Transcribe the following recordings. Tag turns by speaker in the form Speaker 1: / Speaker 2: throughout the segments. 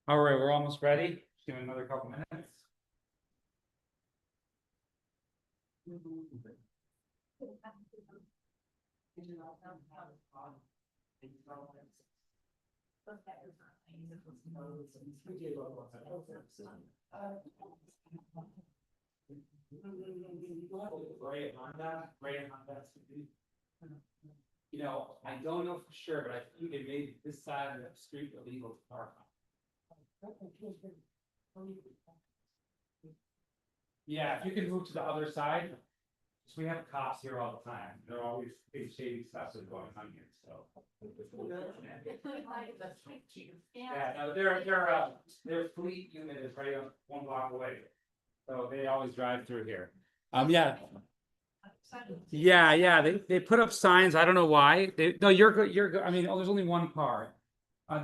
Speaker 1: All right, we're almost ready. Just give it another couple minutes. You know, I don't know for sure, but I think they made this side of the street illegal to park on. Yeah, if you can move to the other side, because we have cops here all the time. They're always big shady stuff that's going on here, so. Yeah, no, their fleet unit is right up 1 block away. So they always drive through here. Yeah, they put up signs. I don't know why. No, you're good. You're good. I mean, there's only one car.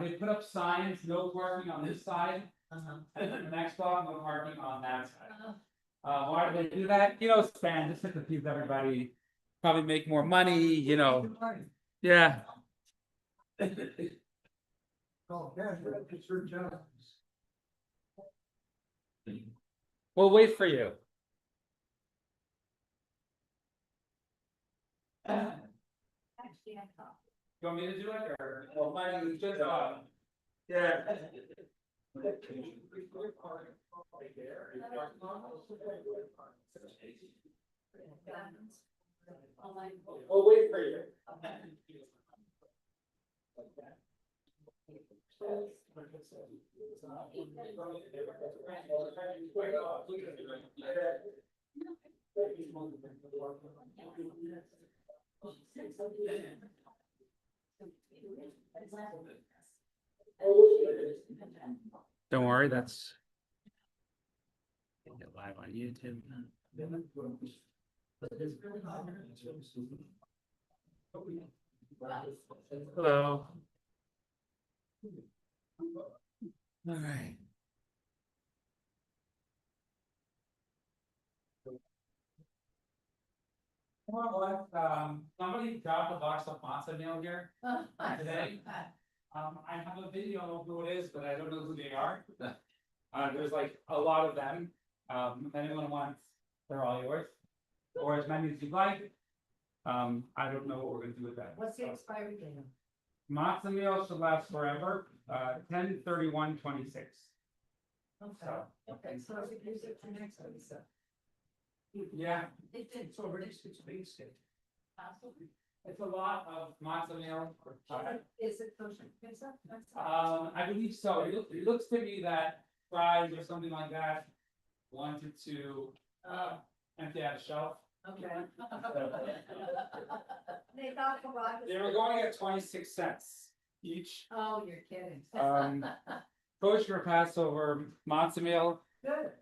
Speaker 1: They put up signs, no parking on this side. And then the next block, no parking on that side. Why do they do that? You know, span just to confuse everybody. Probably make more money, you know. Yeah. We'll wait for you. You want me to do it or? Well, mine is just yeah. We'll wait for you. Don't worry, that's live on YouTube. Hello. All right. Somebody dropped a box of matzo meal here today. I have a video of who it is, but I don't know who they are. There's like a lot of them. If anyone wants, they're all yours, or as many as you'd like. I don't know what we're gonna do with that.
Speaker 2: What's the expiry date?
Speaker 1: Matzo meal should last forever. 10/31/26.
Speaker 2: Okay, so I should use it for next week, so.
Speaker 1: Yeah,
Speaker 2: It's already being state.
Speaker 1: it's a lot of matzo meal.
Speaker 2: Is it kosher pizza?
Speaker 1: I believe so. It looks to me that fries or something like that wanted to empty out a shelf.
Speaker 2: Okay. They thought
Speaker 1: They were going at 26 cents each.
Speaker 2: Oh, you're kidding.
Speaker 1: Kosher Passover matzo meal.
Speaker 2: Good.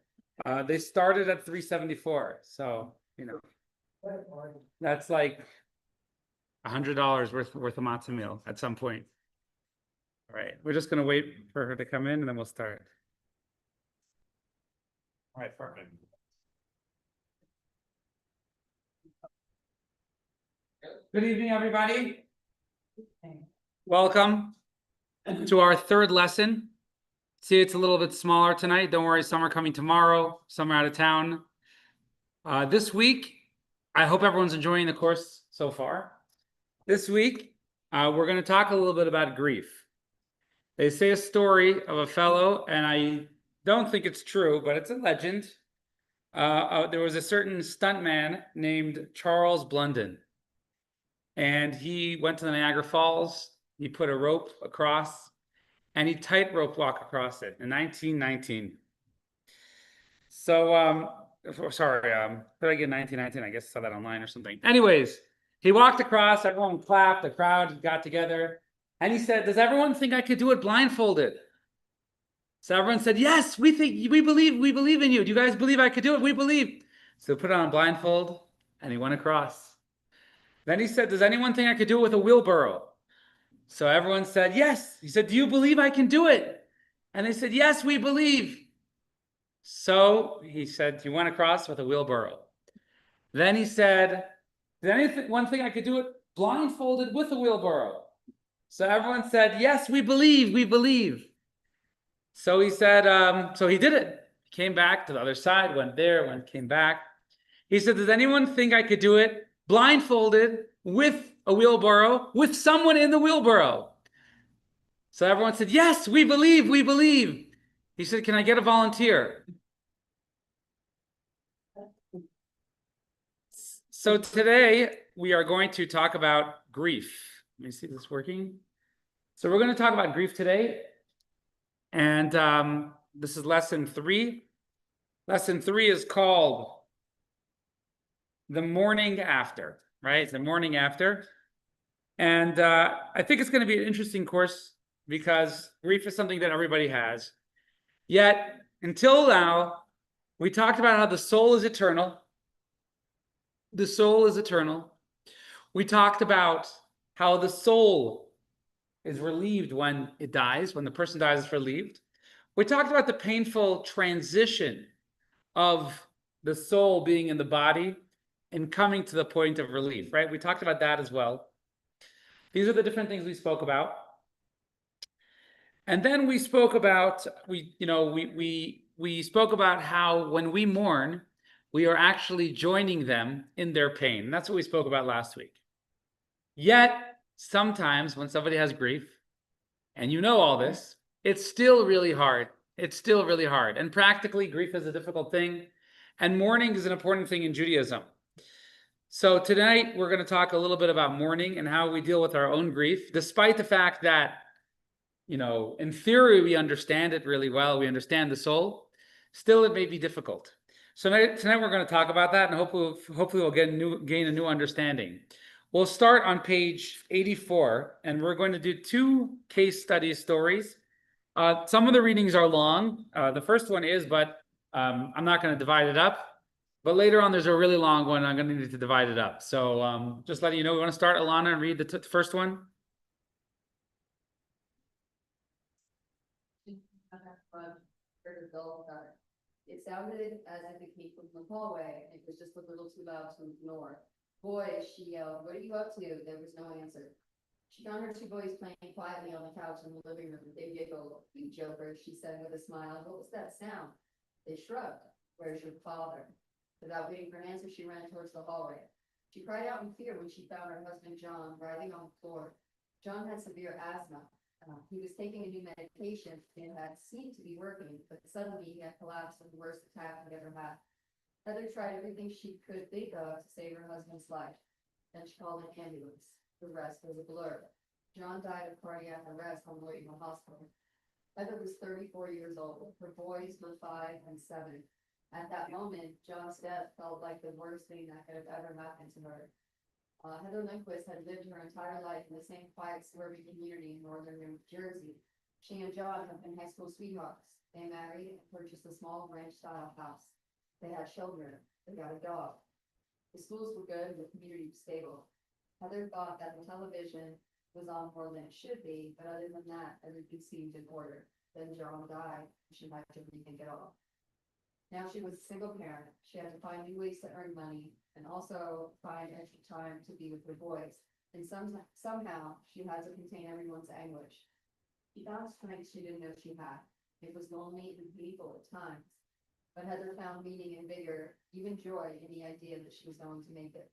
Speaker 1: They started at 3.74, so you know that's like $100 worth of matzo meal at some point. All right, we're just gonna wait for her to come in and then we'll start. All right, perfect. Good evening, everybody. Welcome to our third lesson. See, it's a little bit smaller tonight. Don't worry, some are coming tomorrow, some are out of town. This week, I hope everyone's enjoying the course so far. This week, we're going to talk a little bit about grief. They say a story of a fellow, and I don't think it's true, but it's a legend. There was a certain stuntman named Charles Blunden, and he went to the Niagara Falls. He put a rope across, and he tightrope walked across it in 1919. So, sorry, did I get 1919? I guess I saw that online or something. Anyways, he walked across, everyone clapped, the crowd got together, and he said, "Does everyone think I could do it blindfolded?" So everyone said, "Yes, we believe in you. Do you guys believe I could do it? We believe." So put on a blindfold, and he went across. Then he said, "Does anyone think I could do it with a wheelbarrow?" So everyone said, "Yes." He said, "Do you believe I can do it?" And they said, "Yes, we believe." So he said, "You went across with a wheelbarrow." Then he said, "Is anyone think I could do it blindfolded with a wheelbarrow?" So everyone said, "Yes, we believe, we believe." So he said, so he did it. He came back to the other side, went there, came back. He said, does anyone think I could do it blindfolded with a wheelbarrow, with someone in the wheelbarrow? So everyone said, yes, we believe, we believe. He said, can I get a volunteer? So today we are going to talk about grief. Let me see if this is working. So we're going to talk about grief today. And this is lesson 3. Lesson 3 is called the morning after, right? The morning after. And I think it's going to be an interesting course because grief is something that everybody has. Yet, until now, we talked about how the soul is eternal. The soul is eternal. We talked about how the soul is relieved when it dies, when the person dies, it's relieved. We talked about the painful transition of the soul being in the body and coming to the point of relief, right? We talked about that as well. These are the different things we spoke about. And then we spoke about, we spoke about how when we mourn, we are actually joining them in their pain. That's what we spoke about last week. Yet, sometimes when somebody has grief, and you know all this, it's still really hard. It's still really hard. And practically, grief is a difficult thing. And mourning is an important thing in Judaism. So tonight, we're going to talk a little bit about mourning and how we deal with our own grief, despite the fact that, in theory, we understand it really well. We understand the soul. Still, it may be difficult. So tonight we're going to talk about that, and hopefully we'll gain a new understanding. We'll start on page 84, and we're going to do 2 case study stories. Some of the readings are long. The first one is, but I'm not going to divide it up. But later on, there's a really long one. I'm going to need to divide it up. So just letting you know, we want to start, Alana, and read the first one.
Speaker 3: It sounded as if it came from the hallway. It was just a little too loud to ignore. Boys, she yelled, what are you up to? There was no answer. She found her 2 boys playing quietly on the couch in the living room. They giggled. You joker, she said with a smile. What was that sound? They shrugged. Where's your father? Without waiting for an answer, she ran towards the hallway. She cried out in fear when she found her husband John writhing on the floor. John had severe asthma. He was taking a new medication and had seemed to be working, but suddenly he had collapsed in the worst attack he ever had. Heather tried everything she could think of to save her husband's life. Then she called an ambulance. The rest was a blur. John died of cardiac arrest on the way to the hospital. Heather was 34 years old. Her boys were 5 and 7. At that moment, John's death felt like the worst thing that could have ever happened to her. Heather Lindquist had lived her entire life in the same quiet suburban community in northern New Jersey. She and John have been high school sweethearts. They married and purchased a small ranch-style house. They had children. They got a dog. The schools were good and the community was stable. Heather thought that the television was on more than it should be, but other than that, everything seemed in order. Then John died, and she had to rethink it all. Now she was a single parent. She had to find new ways to earn money and also find extra time to be with her boys. And somehow she had to contain everyone's anguish. She found strength she didn't know she had. It was lonely and painful at times. But Heather found meaning and vigor, even joy in the idea that she was going to make it.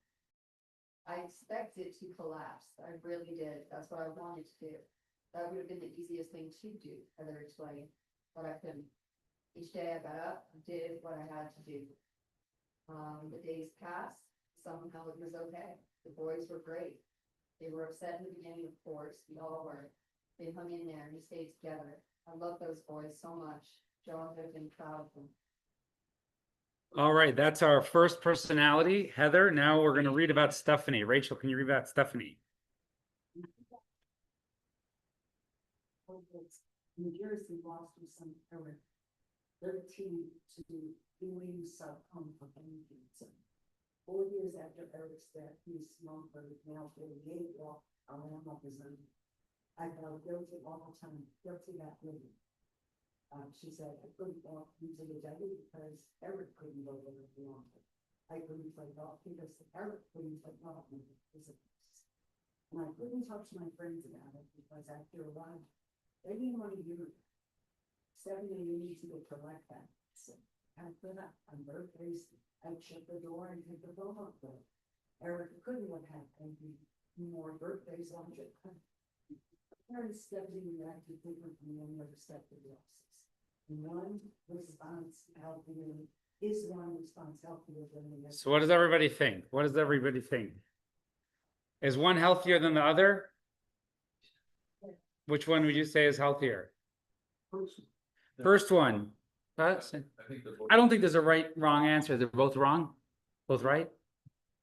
Speaker 3: I expected to collapse. I really did. That's what I wanted to do. That would have been the easiest thing to do, Heather explained, but I couldn't. Each day I got up and did what I had to do. The days passed. Somehow it was okay. The boys were great. They were upset in the beginning, of course. We all were. They hung in there and we stayed together. I love those boys so much. John would have been proud of them.
Speaker 1: All right, that's our first personality, Heather. Now we're going to read about Stephanie. Rachel, can you read about Stephanie?
Speaker 4: New Jersey lost from some error. 13 to doing home for cancer. 4 years after Eric's death, he is known for his now 48 walk around representing. I felt guilty all the time, guilty that living. She said, I couldn't walk using the jelly because Eric couldn't go where he wanted. I couldn't play golf because Eric couldn't play golf with his visitors. And I couldn't talk to my friends about it because after a while, they didn't want to hear it. 70, you need to go collect that. So I put up on birthdays, I shut the door and take the phone up there. Eric couldn't have had any more birthdays on it. Parents stepping reacted differently from any other step of the offices. One response healthier is one response healthier than the other.
Speaker 1: So what does everybody think? What does everybody think? Is one healthier than the other? Which one would you say is healthier? First one. I don't think there's a right, wrong answer. They're both wrong? Both right?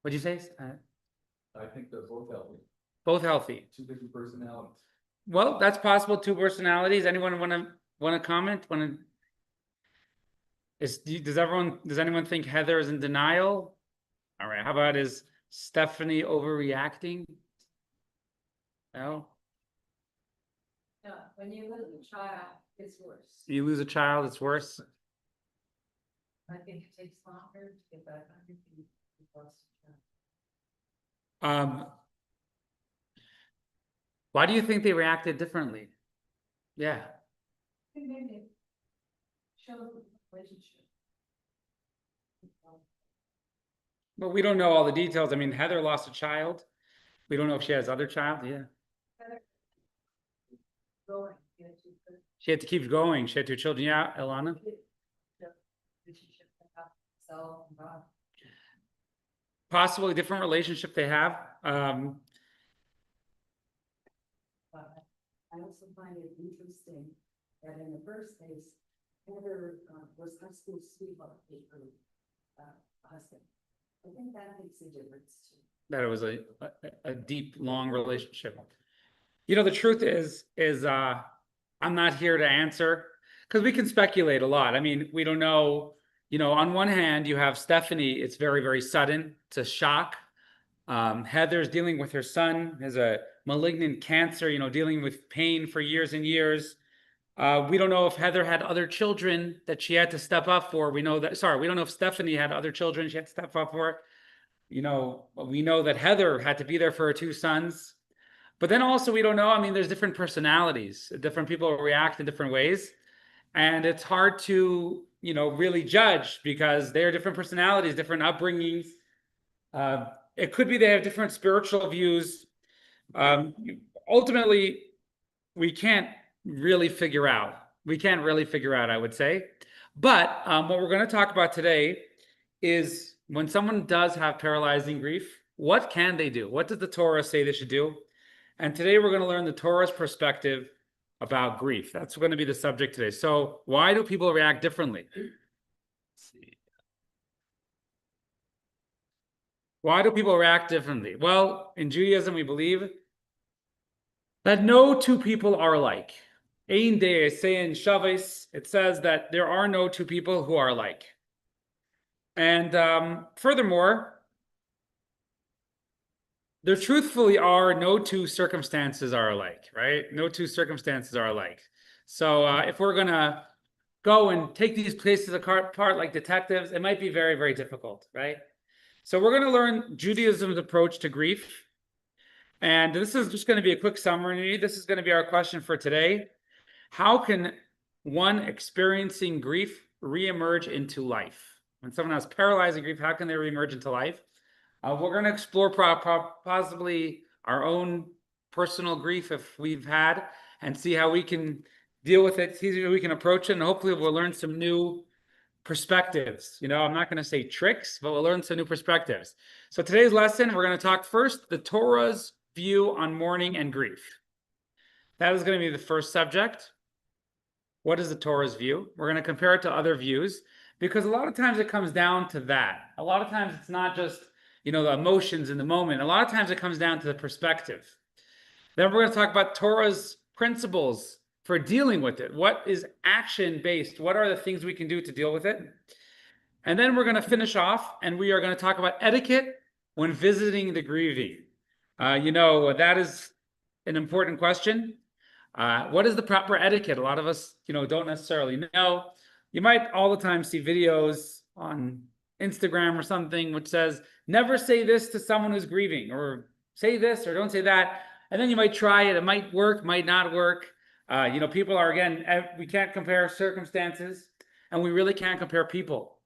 Speaker 1: What'd you say?
Speaker 5: I think they're both healthy,
Speaker 1: Both healthy.
Speaker 5: two different personalities.
Speaker 1: Well, that's possible. Two personalities. Anyone want to comment? Does anyone think Heather is in denial? All right. How about is Stephanie overreacting? No.
Speaker 2: No, when you lose a child, it's worse.
Speaker 1: You lose a child, it's worse.
Speaker 2: I think it takes longer to get back on your feet. If you lost a child.
Speaker 1: Why do you think they reacted differently? Yeah.
Speaker 2: I think maybe it shows the relationship.
Speaker 1: But we don't know all the details. I mean, Heather lost a child. We don't know if she has other child. Yeah.
Speaker 2: Going, you know, to the
Speaker 1: She had to keep going. She had two children. Yeah, Ilana.
Speaker 2: relationship that have self and God.
Speaker 1: Possibly a different relationship they have.
Speaker 4: But I also find it interesting that in the first case, Heather was high school sweetheart with her husband. I think that makes a difference too.
Speaker 1: That it was a deep, long relationship. You know, the truth is I'm not here to answer because we can speculate a lot. I mean, we don't know, you know, on one hand, you have Stephanie, it's very, very sudden. It's a shock. Heather's dealing with her son, has a malignant cancer, you know, dealing with pain for years and years. We don't know if Heather had other children that she had to step up for. We know that, sorry, we don't know if Stephanie had other children she had to step up for. You know, we know that Heather had to be there for her two sons. But then also we don't know, I mean, there's different personalities. Different people react in different ways. And it's hard to, you know, really judge because they're different personalities, different upbringings. It could be they have different spiritual views. Ultimately, we can't really figure out. I would say. But what we're going to talk about today is when someone does have paralyzing grief, what can they do? What does the Torah say they should do? And today we're going to learn the Torah's perspective about grief. That's going to be the subject today. So why do people react differently? Let's see. Why do people react differently? Well, in Judaism, we believe that no two people are alike. Ein de'esein shaves. It says that there are no two people who are alike. And furthermore, there truthfully are no two circumstances are alike, right? No two circumstances are alike. So if we're going to go and take these places apart like detectives, it might be very, very difficult, right? So we're going to learn Judaism's approach to grief. And this is just going to be a quick summary. This is going to be our question for today. How can one experiencing grief reemerge into life? When someone has paralyzing grief, how can they reemerge into life? We're going to explore possibly our own personal grief if we've had and see how we can deal with it, see how we can approach it, and hopefully we'll learn some new perspectives. You know, I'm not going to say tricks, but we'll learn some new perspectives. So today's lesson, we're going to talk first, the Torah's view on mourning and grief. That is going to be the first subject. What is the Torah's view? We're going to compare it to other views because a lot of times it comes down to that. A lot of times it's not just, you know, the emotions in the moment. A lot of times it comes down to the perspective. Then we're going to talk about Torah's principles for dealing with it. What is action-based? What are the things we can do to deal with it? And then we're going to finish off and we are going to talk about etiquette when visiting the grieving. You know, that is an important question. What is the proper etiquette? A lot of us, you know, don't necessarily know. You might all the time see videos on Instagram or something which says, never say this to someone who's grieving, or say this or don't say that. And then you might try it. It might work, might not work. You know, people are, again, we can't compare circumstances, and we really can't compare people.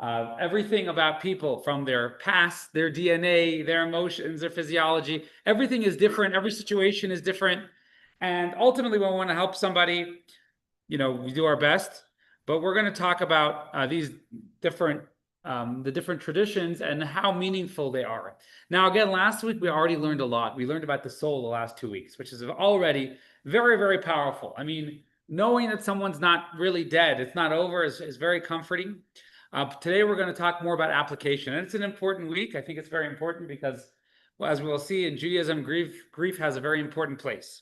Speaker 1: Everything about people, from their past, their DNA, their emotions, their physiology, everything is different. Every situation is different. And ultimately, when we want to help somebody, you know, we do our best. But we're going to talk about these different, the different traditions and how meaningful they are. Now, again, last week we already learned a lot. We learned about the soul the last 2 weeks, which is already very, very powerful. I mean, knowing that someone's not really dead, it's not over, is very comforting. Today we're going to talk more about application, and it's an important week. I think it's very important because, well, as we will see in Judaism, grief has a very important place.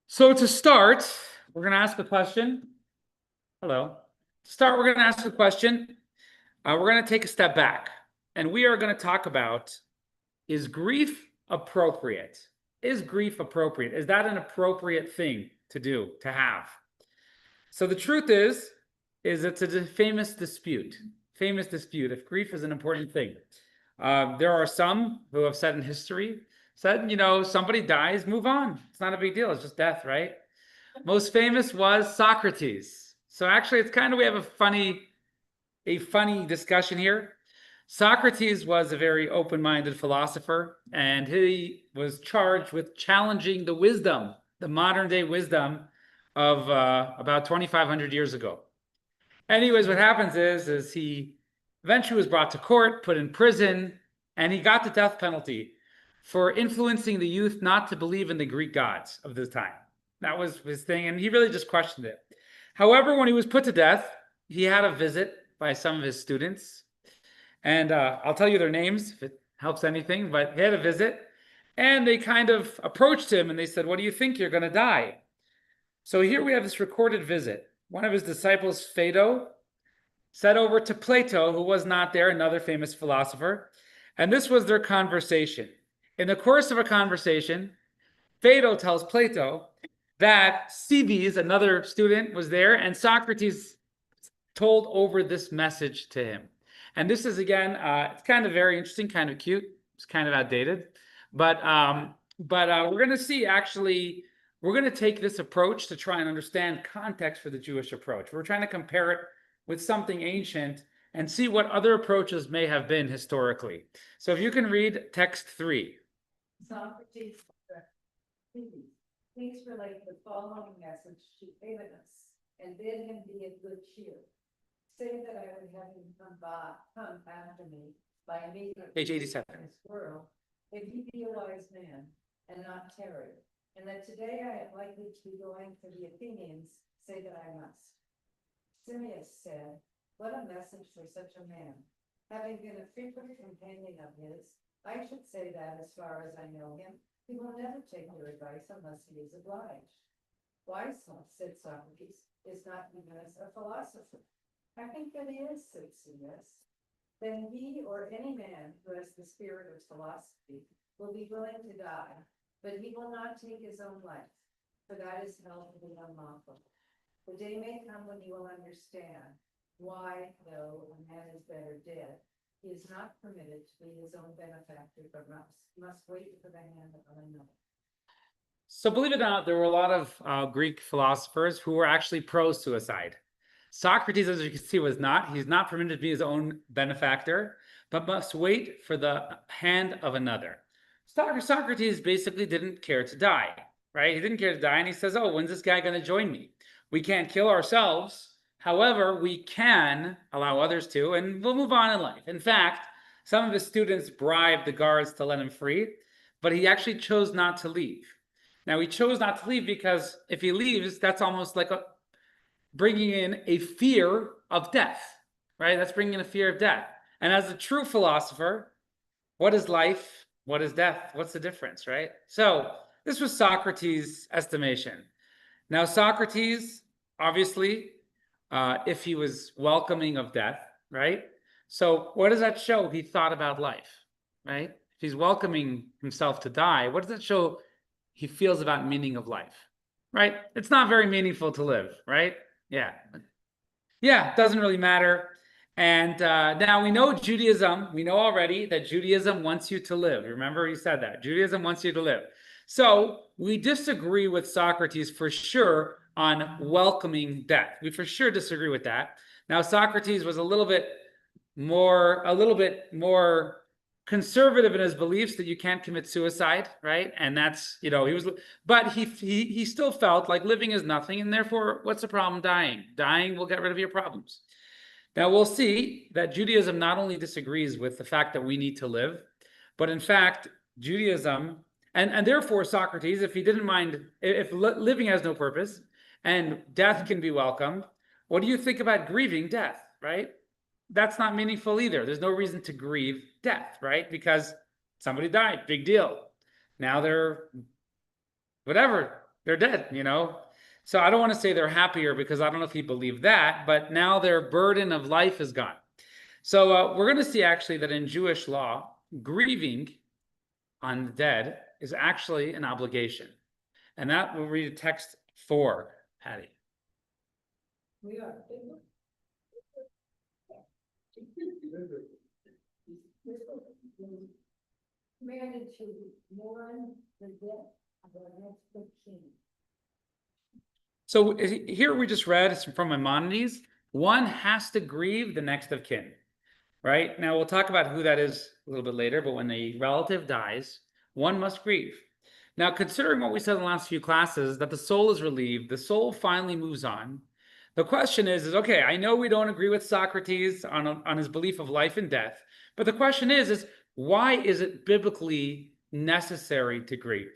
Speaker 1: So to start, we're going to ask a question. Hello. To start, we're going to ask a question. We're going to take a step back, and we are going to talk about, is grief appropriate? Is grief appropriate? Is that an appropriate thing to do, to have? So the truth is it's a famous dispute if grief is an important thing. There are some who have said in history, you know, somebody dies, move on. It's not a big deal. It's just death, right? Most famous was Socrates. So actually, it's kind of, we have a funny discussion here. Socrates was a very open-minded philosopher, and he was charged with challenging the wisdom, the modern-day wisdom of about 2,500 years ago. Anyways, what happens is he eventually was brought to court, put in prison, and he got the death penalty for influencing the youth not to believe in the Greek gods of the time. That was his thing, and he really just questioned it. However, when he was put to death, he had a visit by some of his students, and I'll tell you their names if it helps anything, but he had a visit, and they kind of approached him, and they said, "What do you think? You're going to die." So here we have this recorded visit. One of his disciples, Phaedo, said over to Plato, who was not there, another famous philosopher, and this was their conversation. In the course of a conversation, Phaedo tells Plato that Cebes, another student, was there, and Socrates told over this message to him. And this is, again, it's kind of very interesting, kind of cute. It's kind of outdated, but we're going to see, actually, we're going to take this approach to try and understand context for the Jewish approach. We're trying to compare it with something ancient and see what other approaches may have been historically. So if you can read text 3.
Speaker 4: Socrates, please relate the following message to Evenus and bid him be of good cheer. Say that I would have him come after me by immediately
Speaker 1: Page 87.
Speaker 4: his world, if he be a wise man and not tarry, and that today I am likely to be going for the Athenians, say that I must. Simmias said, what a message for such a man. Having been a frequent companion of his, I should say that as far as I know him, he will never take your advice unless he is obliged. Why, said Socrates, is not Evenus a philosopher? I think that he is, said Simmias. Then he or any man who has the spirit of philosophy will be willing to die, but he will not take his own life, for that is held to be unlawful. The day may come when you will understand why, though a man is better dead, he is not permitted to be his own benefactor, but must wait for the hand of another.
Speaker 1: So believe it or not, there were a lot of Greek philosophers who were actually pro-suicide. Socrates, as you can see, was not. He's not permitted to be his own benefactor, but must wait for the hand of another. Socrates basically didn't care to die, right? He didn't care to die, and he says, oh, when's this guy going to join me? We can't kill ourselves. However, we can allow others to, and we'll move on in life. In fact, some of his students bribed the guards to let him free, but he actually chose not to leave. Now, he chose not to leave because if he leaves, that's almost like bringing in a fear of death, right? That's bringing in a fear of death. And as a true philosopher, what is life? What is death? What's the difference, right? So this was Socrates' estimation. Now, Socrates, obviously, if he was welcoming of death, right? So what does that show? He thought about life, right? If he's welcoming himself to die, what does that show he feels about meaning of life, right? It's not very meaningful to live, right? Yeah, it doesn't really matter. And now we know Judaism, we know already that Judaism wants you to live. Remember, he said that. Judaism wants you to live. So we disagree with Socrates for sure on welcoming death. We for sure disagree with that. Now, Socrates was a little bit more conservative in his beliefs that you can't commit suicide, right? And that's, he was, but he still felt like living is nothing, and therefore, what's the problem dying? Dying will get rid of your problems. Now, we'll see that Judaism not only disagrees with the fact that we need to live, but in fact, Judaism, and therefore Socrates, if he didn't mind, if living has no purpose and death can be welcomed, what do you think about grieving death, right? That's not meaningful either. There's no reason to grieve death, right? Because somebody died, big deal. Now they're, whatever, they're dead, So I don't want to say they're happier because I don't know if he believed that, but now their burden of life is gone. So we're going to see actually that in Jewish law, grieving on the dead is actually an obligation. And that we'll read text 4, Patty.
Speaker 4: We are. Commanded to mourn the death of the next king.
Speaker 1: So here we just read from Maimonides, one has to grieve the next of kin, right? Now we'll talk about who that is a little bit later, but when a relative dies, one must grieve. Now, considering what we said in the last few classes, that the soul is relieved, the soul finally moves on. The question is okay, I know we don't agree with Socrates on his belief of life and death, but the question is why is it biblically necessary to grieve?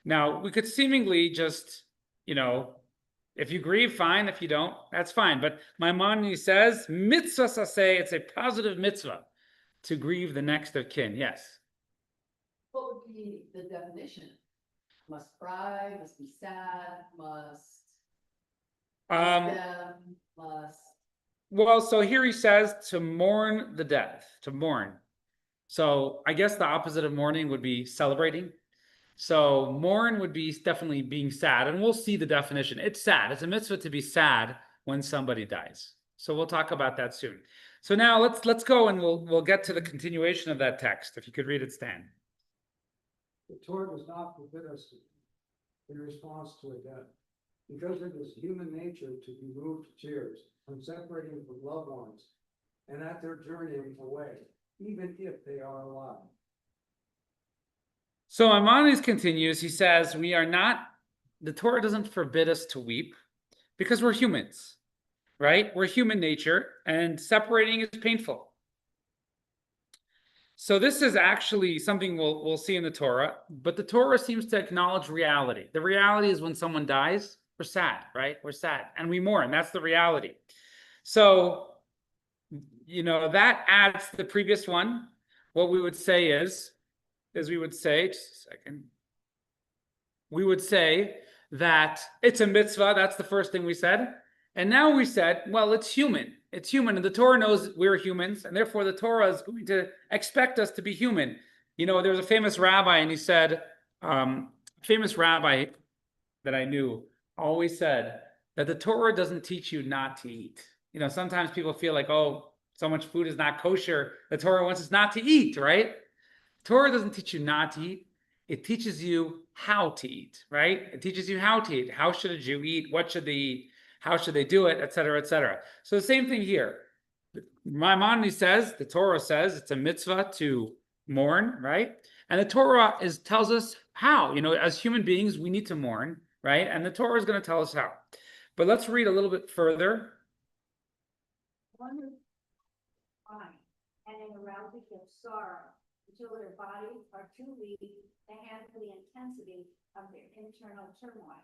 Speaker 1: Now, we could seemingly just, if you grieve, fine. If you don't, that's fine. But Maimonides says, mitzvah saseh, it's a positive mitzvah to grieve the next of kin. Yes?
Speaker 3: What would be the definition? Must cry, must be sad, must must.
Speaker 1: Well, so here he says to mourn the death, to mourn. So I guess the opposite of mourning would be celebrating. So mourn would be definitely being sad, and we'll see the definition. It's sad. It's a mitzvah to be sad when somebody dies. So we'll talk about that soon. So now let's go and we'll get to the continuation of that text. If you could read it, Stan.
Speaker 6: The Torah does not forbid us in response to a death, because it is human nature to be moved to tears when separating from loved ones and at their journeying away, even if they are alive.
Speaker 1: So Maimonides continues, he says, the Torah doesn't forbid us to weep because we're humans, right? We're human nature, and separating is painful. So this is actually something we'll see in the Torah, but the Torah seems to acknowledge reality. The reality is when someone dies, we're sad, right? We're sad and we mourn. That's the reality. So, that adds to the previous one. What we would say is we would say, just a second, we would say that it's a mitzvah. That's the first thing we said. And now we said, well, it's human. It's human. And the Torah knows we're humans. And therefore, the Torah is going to expect us to be human. There was a famous rabbi, and he said, famous rabbi that I knew always said that the Torah doesn't teach you not to eat. Sometimes people feel like, oh, so much food is not kosher. The Torah wants us not to eat, right? Torah doesn't teach you not to eat. It teaches you how to eat, right? It teaches you how to eat. How should a Jew eat? What should they eat? How should they do it? Et cetera, et cetera. So the same thing here. Maimonides says, the Torah says it's a mitzvah to mourn, right? And the Torah tells us how. As human beings, we need to mourn, right? And the Torah is going to tell us how. But let's read a little bit further.
Speaker 4: One fine, and in a rousing of sorrow, until their bodies are too weak to handle the intensity of their internal turmoil.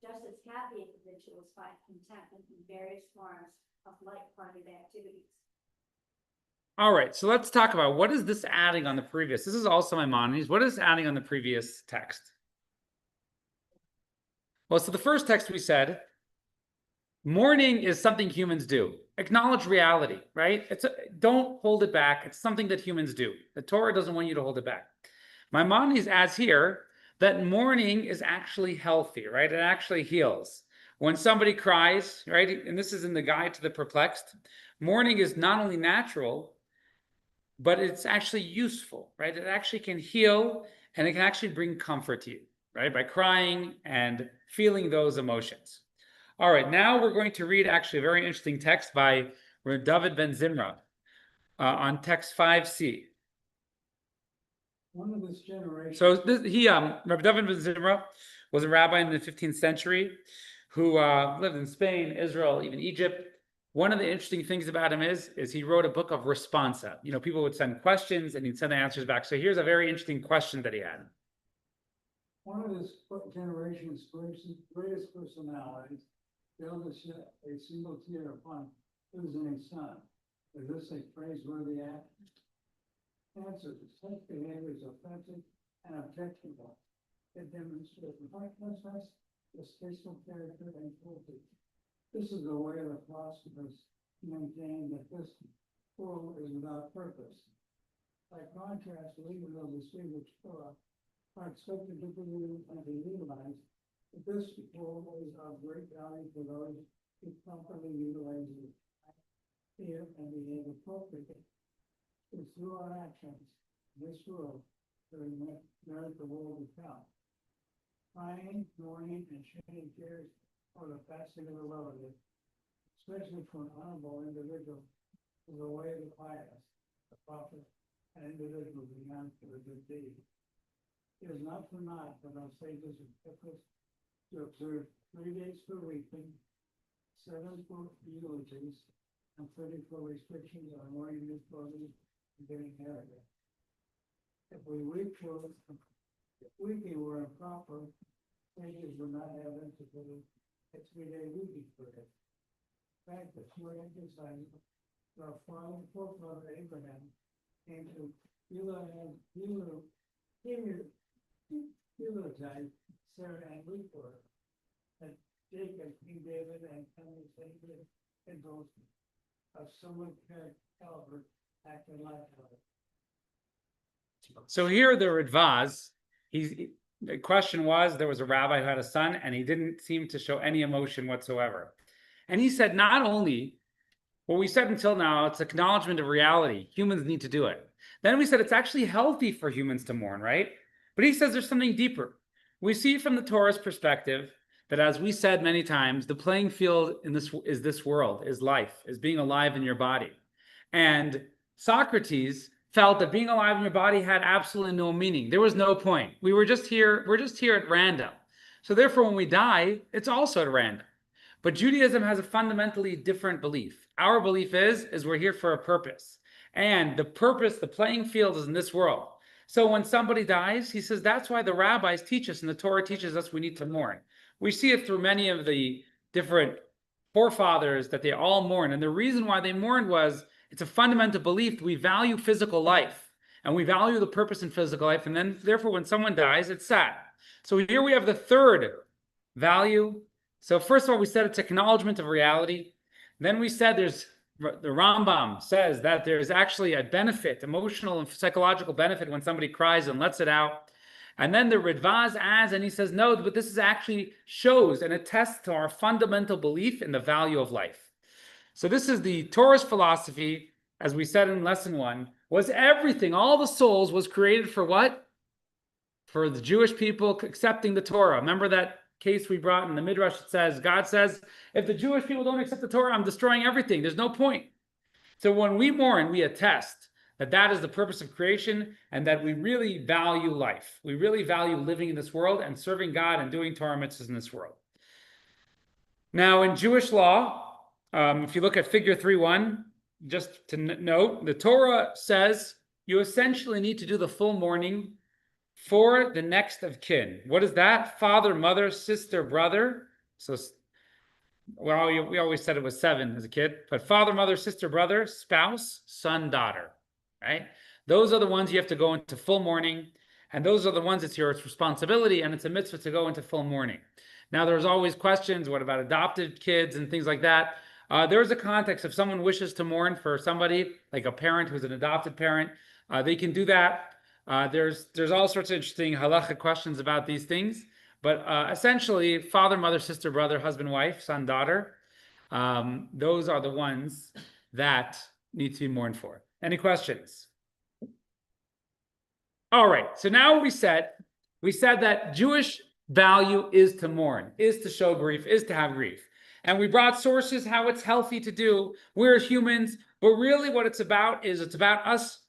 Speaker 4: Just as happy individuals find contentment in various forms of light-hearted activities.
Speaker 1: All right, so let's talk about what is this adding on the previous. This is also Maimonides. What is adding on the previous text? Well, so the first text we said, mourning is something humans do. Acknowledge reality, right? Don't hold it back. It's something that humans do. The Torah doesn't want you to hold it back. Maimonides adds here that mourning is actually healthy, right? It actually heals. When somebody cries, right? And this is in the Guide to the Perplexed, mourning is not only natural, but it's actually useful, right? It actually can heal, and it can actually bring comfort to you. right? By crying and feeling those emotions. All right, now we're going to read actually a very interesting text by David ben Zimra on text 5c.
Speaker 6: One of this generation.
Speaker 1: So Rabbi David ben Zimra was a rabbi in the 15th century who lived in Spain, Israel, even Egypt. One of the interesting things about him is he wrote a book of responsa. You know, people would send questions and he'd send the answers back. So here's a very interesting question that he had.
Speaker 6: One of this generation's greatest personalities failed to shed a single tear upon losing a son. Is this a praiseworthy act? Answer: such behavior is offensive and objectionable. It demonstrates heartlessness, distasteful character, and cruelty. This is the way the philosophers maintain that this world is without purpose. By contrast, believers of the distinguished Torah are expected to believe and be realized that this world is of great value for those who properly utilize it, fear, and behave appropriately. It's through our actions in this world that we merit the world to come. Crying, mourning, and shedding tears for the passing of a relative, especially for an honorable individual, is the way of the pious, the prophet, and individuals beyond for the good deed. It is not for naught that our sages have kept us to observe 3 days for weeping, 7 for eulogies, and 30 for restrictions on wearing new clothing and getting married. If weeping were improper, sages would not have instituted a 3-day weeping period. In fact, the two emphasized our forefather Abraham came to eulogize Sarah and weep for her. And Jacob, King David, and King David and those of someone caliber acted like her.
Speaker 1: So here the Radvaz, the question was, there was a rabbi who had a son and he didn't seem to show any emotion whatsoever. And he said, not only what we said until now, it's acknowledgement of reality. Humans need to do it. Then we said it's actually healthy for humans to mourn, right? But he says there's something deeper. We see from the Torah's perspective that, as we said many times, the playing field in this world, is life, is being alive in your body. And Socrates felt that being alive in your body had absolutely no meaning. There was no point. We're just here at random. So therefore, when we die, it's also at random. But Judaism has a fundamentally different belief. Our belief is we're here for a purpose. And the purpose, the playing field, is in this world. So when somebody dies, he says that's why the rabbis teach us and the Torah teaches us we need to mourn. We see it through many of the different forefathers that they all mourn. And the reason why they mourned was it's a fundamental belief that we value physical life and we value the purpose in physical life. And then therefore, when someone dies, it's sad. So here we have the third value. So first of all, we said it's acknowledgement of reality. Then we said the Rambam says that there's actually a benefit, emotional and psychological benefit, when somebody cries and lets it out. And then the Radvaz adds, and he says, no, but this is actually shows and attests to our fundamental belief in the value of life. So this is the Torah's philosophy, as we said in lesson 1, was everything, all the souls was created for what? For the Jewish people accepting the Torah. Remember that case we brought in the Midrash? It says, God says, if the Jewish people don't accept the Torah, I'm destroying everything. There's no point. So when we mourn, we attest that that is the purpose of creation and that we really value life. We really value living in this world and serving God and doing Torah mitzvahs in this world. Now, in Jewish law, if you look at figure 3.1, just to note, the Torah says you essentially need to do the full mourning for the next of kin. What is that? Father, mother, sister, brother. So we always said it was 7 as a kid, but father, mother, sister, brother, spouse, son, daughter, right? Those are the ones you have to go into full mourning, and those are the ones it's your responsibility, and it's a mitzvah to go into full mourning. Now, there's always questions, what about adopted kids and things like that? There's a context. If someone wishes to mourn for somebody, like a parent who's an adopted parent, they can do that. There's all sorts of interesting halachic questions about these things, but essentially, father, mother, sister, brother, husband, wife, son, daughter, those are the ones that need to be mourned for. Any questions? All right, so now we said we said that Jewish value is to mourn, is to show grief, is to have grief. And we brought sources how it's healthy to do. We're humans, but really what it's about is it's about us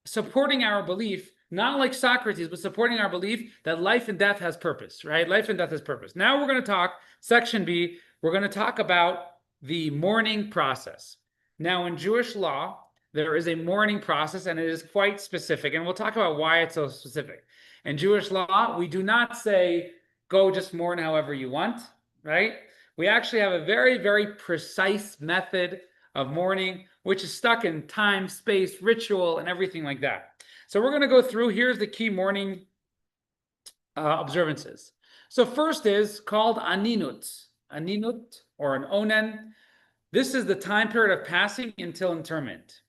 Speaker 1: supporting our belief, not like Socrates, but supporting our belief that life and death has purpose, right? Life and death has purpose. Now we're going to talk, section B, we're going to talk about the mourning process. Now in Jewish law, there is a mourning process and it is quite specific. And we'll talk about why it's so specific. In Jewish law, we do not say, go just mourn however you want, right? We actually have a very, very precise method of mourning, which is stuck in time, space, ritual, and everything like that. So we're going to go through, here's the key mourning observances. So first is called aninut, or an onen. This is the time period of passing until interment.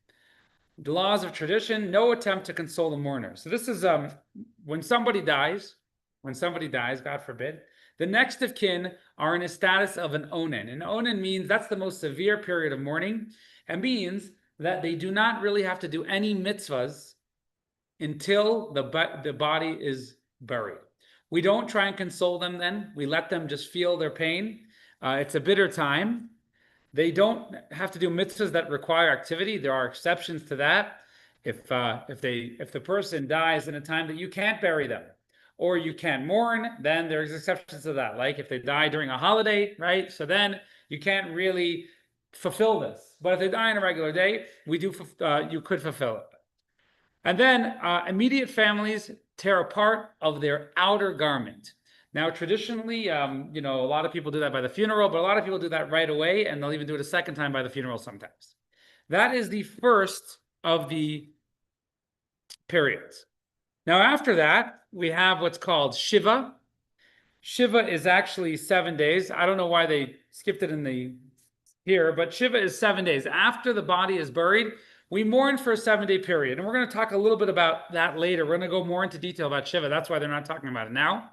Speaker 1: The laws of tradition, no attempt to console the mourner. So this is when somebody dies, God forbid, the next of kin are in a status of an onen. An onen means that's the most severe period of mourning. It means that they do not really have to do any mitzvahs until the body is buried. We don't try and console them then. We let them just feel their pain. It's a bitter time. They don't have to do mitzvahs that require activity. There are exceptions to that. If the person dies in a time that you can't bury them, or you can't mourn, then there's exceptions to that. Like if they die during a holiday, right? So then you can't really fulfill this. But if they die on a regular day, you could fulfill it. And then immediate families tear a part of their outer garment. Now, traditionally, a lot of people do that by the funeral, but a lot of people do that right away, and they'll even do it a second time by the funeral sometimes. That is the first of the periods. Now, after that, we have what's called Shiva. Shiva is actually 7 days. I don't know why they skipped it here, but Shiva is 7 days. After the body is buried, we mourn for a 7-day period. And we're going to talk a little bit about that later. We're going to go more into detail about Shiva. That's why they're not talking about it now.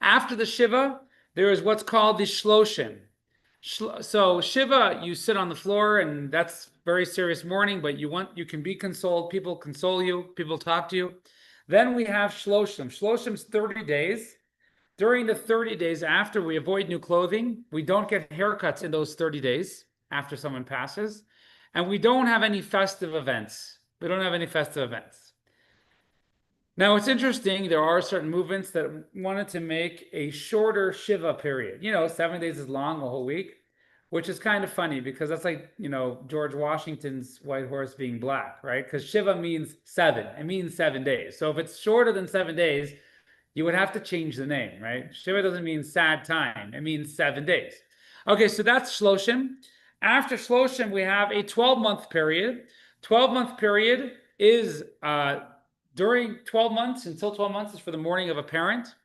Speaker 1: After the Shiva, there is what's called the Shloshim. So Shiva, you sit on the floor, and that's very serious mourning, but you can be consoled. People console you. People talk to you. Then we have Shloshim. Shloshim's 30 days. During the 30 days after, we avoid new clothing. We don't get haircuts in those 30 days after someone passes. And we don't have any festive events. Now, it's interesting. There are certain movements that wanted to make a shorter Shiva period. 7 days is long, a whole week, which is kind of funny because that's like, George Washington's white horse being black, right? Because Shiva means 7. It means 7 days. So if it's shorter than 7 days, you would have to change the name, right? Shiva doesn't mean sad time. It means 7 days. Okay, so that's Shloshim. After Shloshim, we have a 12-month period. 12-month period is during 12 months, until 12 months is for the mourning of a parent.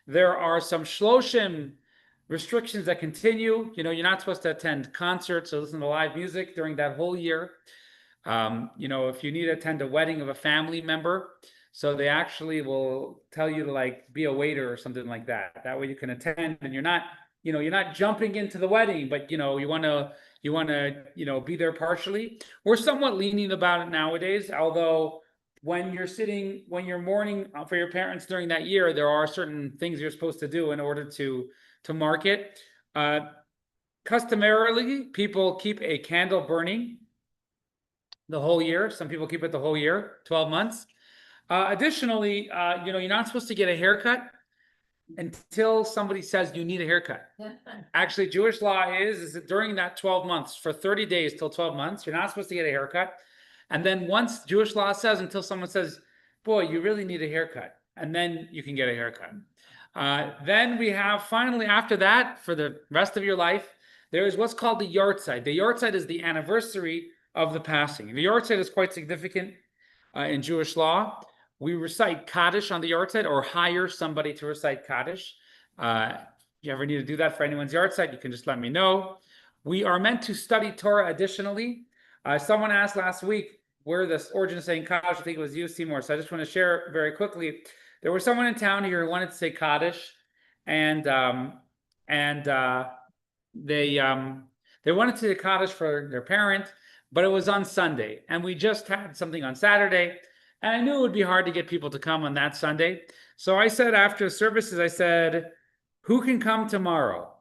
Speaker 1: There are some Shloshim restrictions that continue. You're not supposed to attend concerts or listen to live music during that whole year. If you need to attend a wedding of a family member, so they actually will tell you to be a waiter or something like that. That way you can attend and you're not jumping into the wedding, but you want to be there partially. We're somewhat lenient about it nowadays, although when you're mourning for your parents during that year, there are certain things you're supposed to do in order to mark it. Customarily, people keep a candle burning the whole year. Some people keep it the whole year, 12 months. Additionally, you're not supposed to get a haircut until somebody says you need a haircut. Actually, Jewish law is that during that 12 months, for 30 days till 12 months, you're not supposed to get a haircut. And then once Jewish law says, until someone says, boy, you really need a haircut, and then you can get a haircut. Then we have, finally, after that, for the rest of your life, there is what's called the Yortzeit. The Yortzeit is the anniversary of the passing. The Yortzeit is quite significant in Jewish law. We recite Kaddish on the Yortzeit, or hire somebody to recite Kaddish. If you ever need to do that for anyone's Yortzeit, you can just let me know. We are meant to study Torah additionally. Someone asked last week where the origin of saying Kaddish. I think it was you, Seymour. So I just want to share very quickly. There was someone in town here who wanted to say Kaddish, and they wanted to say Kaddish for their parent, but it was on Sunday, and we just had something on Saturday. And I knew it would be hard to get people to come on that Sunday. So I said after services, I said, who can come tomorrow?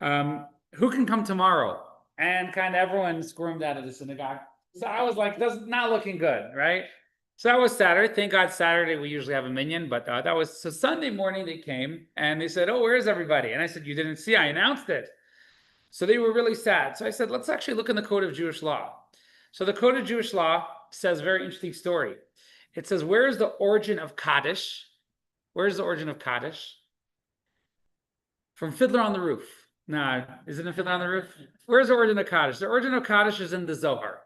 Speaker 1: Who can come tomorrow? And kind of everyone squirmed out of the synagogue. So I was like, that's not looking good, right? So that was Saturday. Thank God Saturday we usually have a minyan, but that was so Sunday morning they came and they said, oh, where's everybody? And I said, you didn't see, I announced it. So they were really sad. So I said, let's actually look in the Code of Jewish Law. So the Code of Jewish Law says a very interesting story. It says, where is the origin of Kaddish? Where is the origin of Kaddish? From Fiddler on the Roof. Nah, is it in Fiddler on the Roof? Where's the origin of Kaddish? The origin of Kaddish is in the Zohar.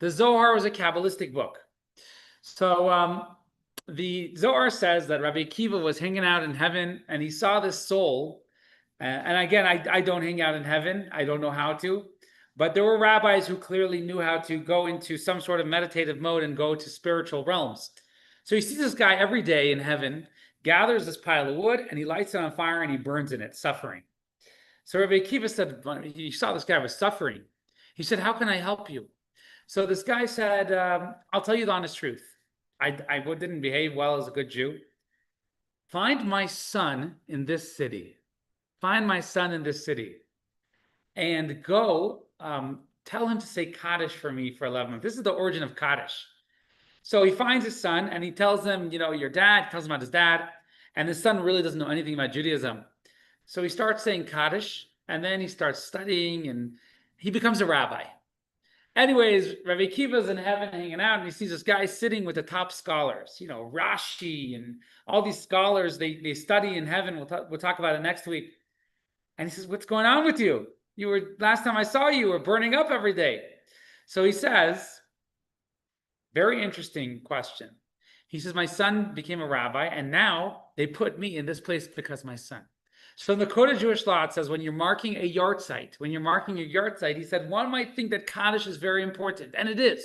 Speaker 1: The Zohar was a Kabbalistic book. So the Zohar says that Rabbi Akiva was hanging out in heaven and he saw this soul. And again, I don't hang out in heaven. I don't know how to. But there were rabbis who clearly knew how to go into some sort of meditative mode and go to spiritual realms. So he sees this guy every day in heaven, gathers this pile of wood, and he lights it on fire and he burns in it, suffering. So Rabbi Akiva said, he saw this guy was suffering. He said, how can I help you? So this guy said, I'll tell you the honest truth. I didn't behave well as a good Jew. Find my son in this city. Find my son in this city. And go tell him to say Kaddish for me for 11 months. This is the origin of Kaddish. So he finds his son and he tells him, your dad, tells him about his dad. And his son really doesn't know anything about Judaism. So he starts saying Kaddish and then he starts studying and he becomes a rabbi. Anyways, Rabbi Akiva's in heaven hanging out and he sees this guy sitting with the top scholars, Rashi and all these scholars, they study in heaven. We'll talk about it next week. And he says, what's going on with you? Last time I saw you were burning up every day. So he says, very interesting question. He says, my son became a rabbi and now they put me in this place because of my son. So in the Code of Jewish Law, it says when you're marking a yard site, he said, one might think that Kaddish is very important, and it is.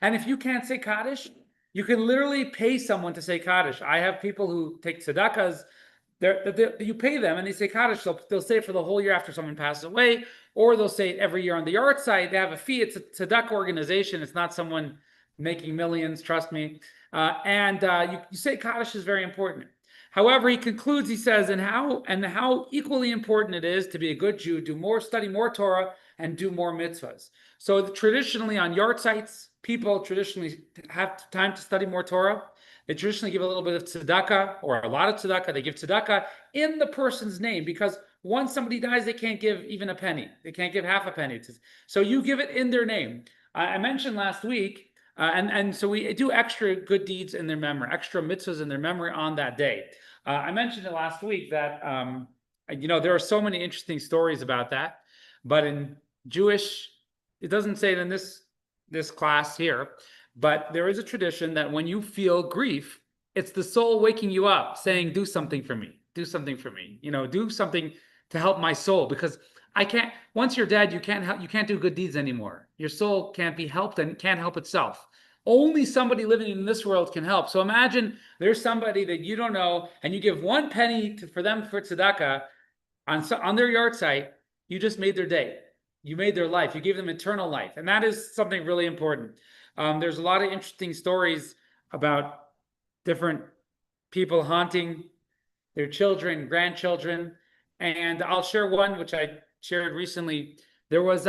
Speaker 1: And if you can't say Kaddish, you can literally pay someone to say Kaddish. I have people who take tzedakahs, you pay them and they say Kaddish, they'll say it for the whole year after someone passes away, or they'll say it every year on the yard site. They have a fee. It's a tzedakah organization. It's not someone making millions, trust me. You say Kaddish is very important. However, he concludes, he says, and how equally important it is to be a good Jew, study more Torah, and do more mitzvahs. So traditionally on yard sites, people traditionally have time to study more Torah. They traditionally give a little bit of tzedakah or a lot of tzedakah. They give tzedakah in the person's name because once somebody dies, they can't give even a penny. They can't give half a penny. So you give it in their name. I mentioned last week, and so we do extra good deeds in their memory, extra mitzvahs in their memory on that day. I mentioned it last week that, there are so many interesting stories about that, but in Jewish, it doesn't say it in this class here, but there is a tradition that when you feel grief, it's the soul waking you up saying, do something for me, do something for me, do something to help my soul, because once you're dead, you can't do good deeds anymore. Your soul can't be helped and can't help itself. Only somebody living in this world can help. So imagine there's somebody that you don't know and you give 1 penny for them for tzedakah on their yard site. You just made their day. You made their life. You gave them eternal life. And that is something really important. There's a lot of interesting stories about different people haunting their children, grandchildren. And I'll share one, which I shared recently. There was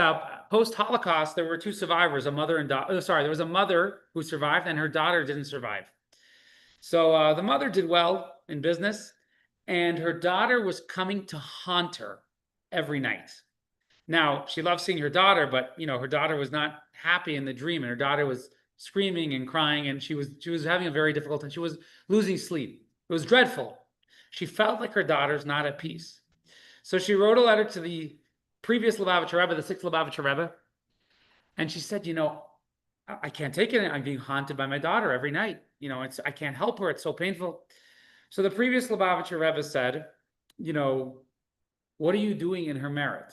Speaker 1: post-Holocaust, there were 2 survivors, a mother and daughter. There was a mother who survived and her daughter didn't survive. So the mother did well in business and her daughter was coming to haunt her every night. Now, she loved seeing her daughter, but her daughter was not happy in the dream and her daughter was screaming and crying and she was having a very difficult time. She was losing sleep. It was dreadful. She felt like her daughter's not at peace. So she wrote a letter to the previous Lubavitcher Rebbe, the 6th Lubavitcher Rebbe, and she said, I can't take it. I'm being haunted by my daughter every night. I can't help her. It's so painful. So the previous Lubavitcher Rebbe said, what are you doing in her merit?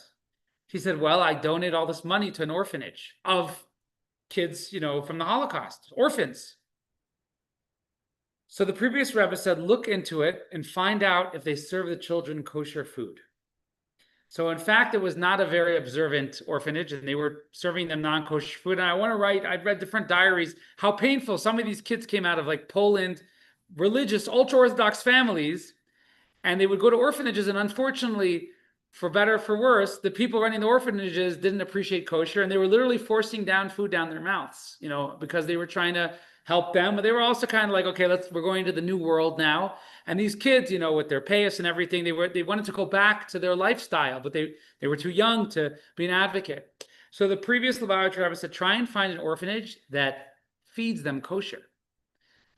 Speaker 1: She said, well, I donate all this money to an orphanage of kids, from the Holocaust, orphans. So the previous Rebbe said, look into it and find out if they serve the children kosher food. So in fact, it was not a very observant orphanage, and they were serving them non-kosher food. And I've read different diaries, how painful some of these kids came out of, like Poland, religious, ultra-Orthodox families, and they would go to orphanages, and unfortunately, for better or for worse, the people running the orphanages didn't appreciate kosher, and they were literally forcing down food down their mouths, because they were trying to help them, but they were also kind of like, okay, we're going to the new world now. And these kids, with their payas and everything, they wanted to go back to their lifestyle, but they were too young to be an advocate. So the previous Lubavitcher Rebbe said, try and find an orphanage that feeds them kosher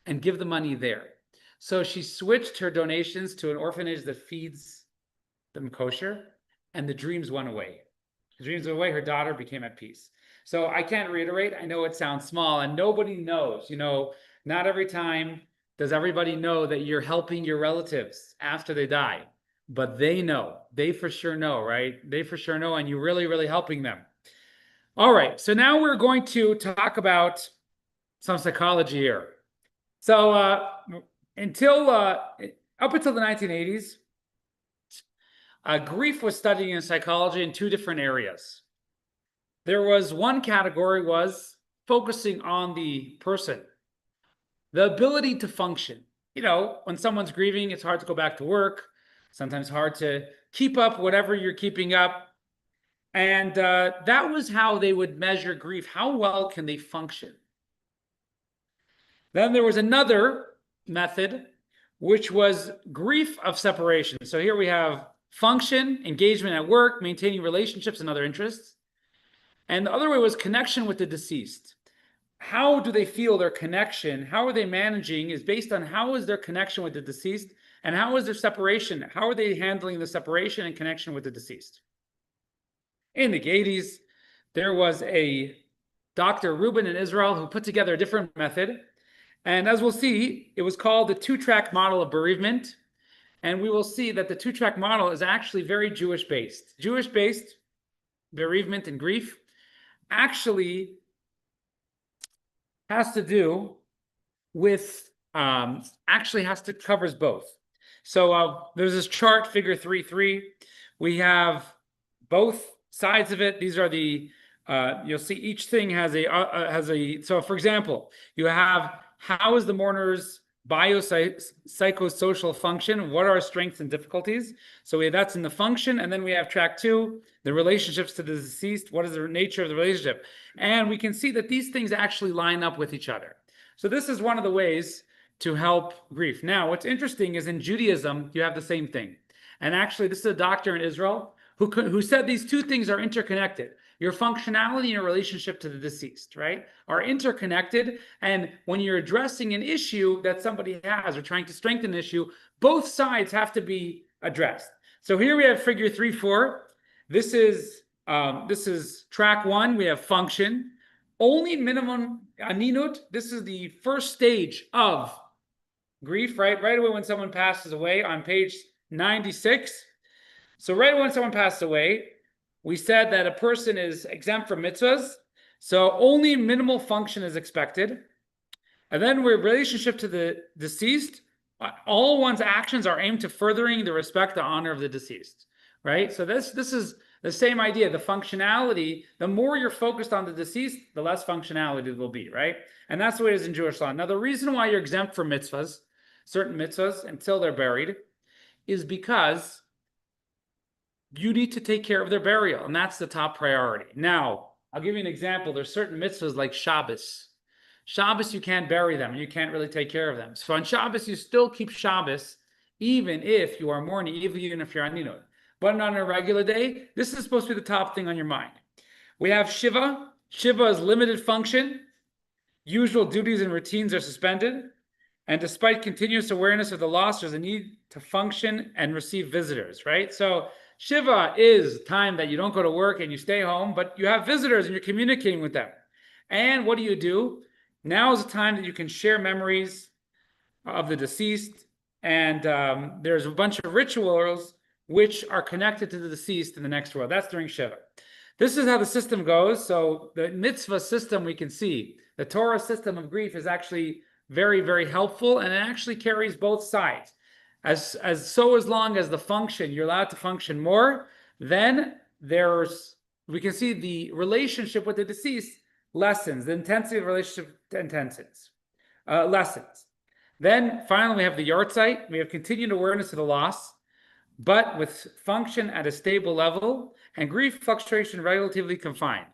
Speaker 1: and give the money there. So she switched her donations to an orphanage that feeds them kosher, and the dreams went away. The dreams went away. Her daughter became at peace. So I can't reiterate. I know it sounds small, and nobody knows. Not every time does everybody know that you're helping your relatives after they die, but they know. They for sure know, right? They for sure know, and you're really, really helping them. All right. So now we're going to talk about some psychology here. So up until the 1980s, grief was studied in psychology in two different areas. There was one category was focusing on the person, the ability to function. When someone's grieving, it's hard to go back to work, sometimes hard to keep up whatever you're keeping up. And that was how they would measure grief. How well can they function? Then there was another method, which was grief of separation. So here we have function, engagement at work, maintaining relationships and other interests. And the other way was connection with the deceased. How do they feel their connection? How are they managing is based on how is their connection with the deceased and how is their separation? How are they handling the separation and connection with the deceased? In the 80s, there was a Dr. Rubin in Israel who put together a different method. And as we'll see, it was called the two-track model of bereavement. And we will see that the two-track model is actually very Jewish-based. Jewish-based bereavement and grief actually has to do with, covers both. So there's this chart, figure 3.3. We have both sides of it. These are the, you'll see each thing has so for example, you have how is the mourner's biopsychosocial function? What are strengths and difficulties? So that's in the function. And then we have track 2, the relationships to the deceased. What is the nature of the relationship? And we can see that these things actually line up with each other. So this is one of the ways to help grief. Now, what's interesting is in Judaism, you have the same thing. And actually, this is a doctor in Israel who said these two things are interconnected. Your functionality and your relationship to the deceased, right, are interconnected. And when you're addressing an issue that somebody has or trying to strengthen an issue, both sides have to be addressed. So here we have figure 3.4. This is track 1. We have function. Only minimum aninut. This is the first stage of grief, right? Right away when someone passes away on page 96. So right when someone passed away, we said that a person is exempt from mitzvahs, so only minimal function is expected. And then with relationship to the deceased, all one's actions are aimed to furthering the respect, the honor of the deceased, right? So this is the same idea. The functionality, the more you're focused on the deceased, the less functionality there will be, right? And that's the way it is in Jewish law. Now, the reason why you're exempt from mitzvahs, certain mitzvahs, until they're buried, is because you need to take care of their burial, and that's the top priority. Now, I'll give you an example. There's certain mitzvahs like Shabbos. Shabbos, you can't bury them, and you can't really take care of them. So on Shabbos, you still keep Shabbos, even if you are mourning, even if you're aninut. But on a regular day, this is supposed to be the top thing on your mind. We have Shiva. Shiva is limited function. Usual duties and routines are suspended. And despite continuous awareness of the loss, there's a need to function and receive visitors, right? So Shiva is time that you don't go to work and you stay home, but you have visitors and you're communicating with them. And what do? Now is a time that you can share memories of the deceased. And there's a bunch of rituals which are connected to the deceased in the next world. That's during Shiva. This is how the system goes. So the mitzvah system, we can see the Torah system of grief is actually very, very helpful, and it actually carries both sides. As long as the function, you're allowed to function more, Then we can see the relationship with the deceased lessens, the intensity of the relationship lessens. Then finally, we have the yahrzeit. We have continued awareness of the loss, but with function at a stable level and grief fluctuation relatively confined.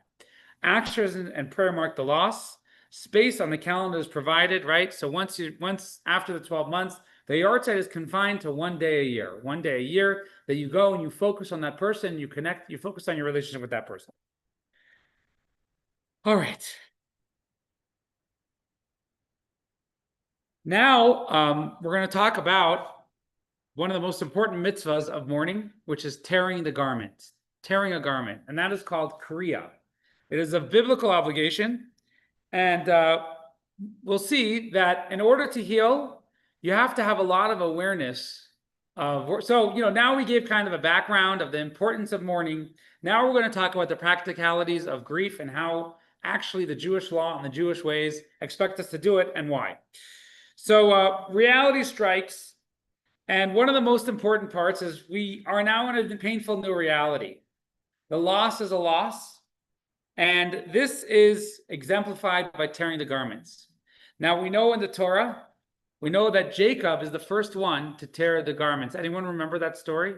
Speaker 1: Actions and prayer mark the loss. Space on the calendar is provided, right? So once after the 12 months, the yahrzeit is confined to 1 day a year. 1 day a year that you go and you focus on that person, you focus on your relationship with that person. All right. Now, we're going to talk about one of the most important mitzvahs of mourning, which is tearing the garment, tearing a garment, and that is called kriya. It is a biblical obligation, and we'll see that in order to heal, you have to have a lot of awareness of. So, now we gave kind of a background of the importance of mourning. Now we're going to talk about the practicalities of grief and how actually the Jewish law and the Jewish ways expect us to do it and why. So reality strikes, and one of the most important parts is we are now in a painful new reality. The loss is a loss, and this is exemplified by tearing the garments. Now we know in the Torah, we know that Jacob is the first one to tear the garments. Anyone remember that story?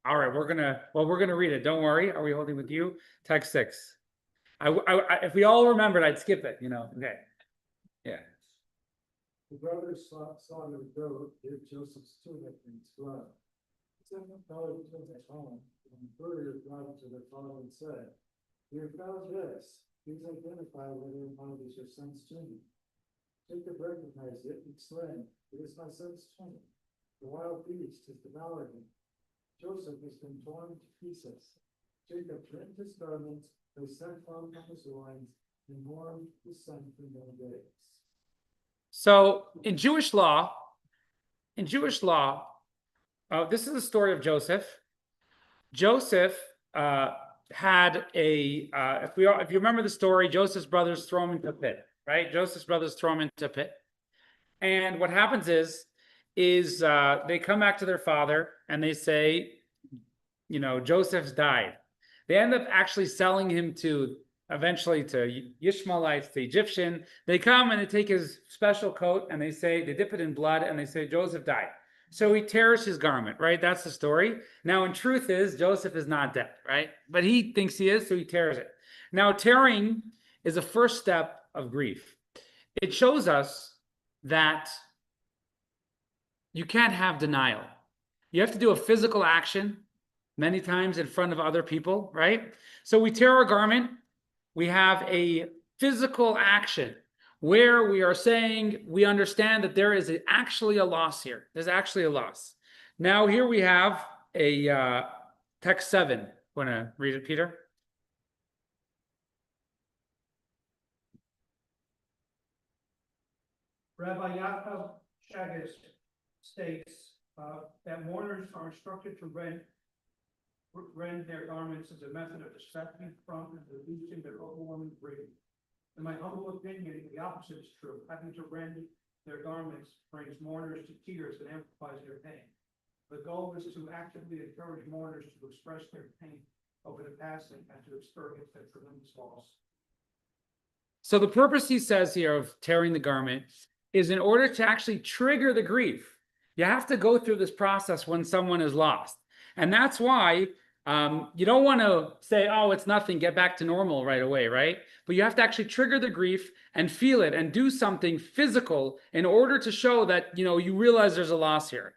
Speaker 1: All right, we're gonna read it. Don't worry. Are we holding with you? Text 6. If we all remembered, I'd skip it. Okay. Yeah.
Speaker 6: The brothers saw the goat give Joseph's tunic in its blood. Send the fellow to his home, and the courier brought it to their father and said, "We have found this. Please identify whether or not it is your son's tunic." Jacob recognized it and exclaimed, "It is my son's tunic. The wild beast has devoured him. Joseph has been torn to pieces." Jacob rent his garments, they sent on his loins, and mourned his son for many days.
Speaker 1: So in Jewish law, this is the story of Joseph. Joseph had if you remember the story, Joseph's brothers throw him into a pit, right? Joseph's brothers throw him into a pit, and what happens is they come back to their father and they say, Joseph's died. They end up actually selling him eventually to Ishmaelites, to Egyptian. They come and they take his special coat and they dip it in blood and they say Joseph died. So he tears his garment, right? That's the story. Now, in truth is Joseph is not dead, right? But he thinks he is, so he tears it. Now, tearing is a first step of grief. It shows us that you can't have denial. You have to do a physical action many times in front of other people, right? So we tear our garment. We have a physical action where we are saying we understand that there is actually a loss here. There's actually a loss. Now here we have a text 7. Want to read it, Peter?
Speaker 7: Rabbi Yaakov Shagas states that mourners are instructed to rend their garments as a method of distracting from and reducing their overwhelming grief. In my humble opinion, the opposite is true. Having to rend their garments brings mourners to tears and amplifies their pain. The goal is to actively encourage mourners to express their pain over the passing and to experience that tremendous loss.
Speaker 1: So the purpose, he says here, of tearing the garment is in order to actually trigger the grief. You have to go through this process when someone is lost. And that's why you don't want to say, oh, it's nothing, get back to normal right away, right? But you have to actually trigger the grief and feel it and do something physical in order to show that, you realize there's a loss here.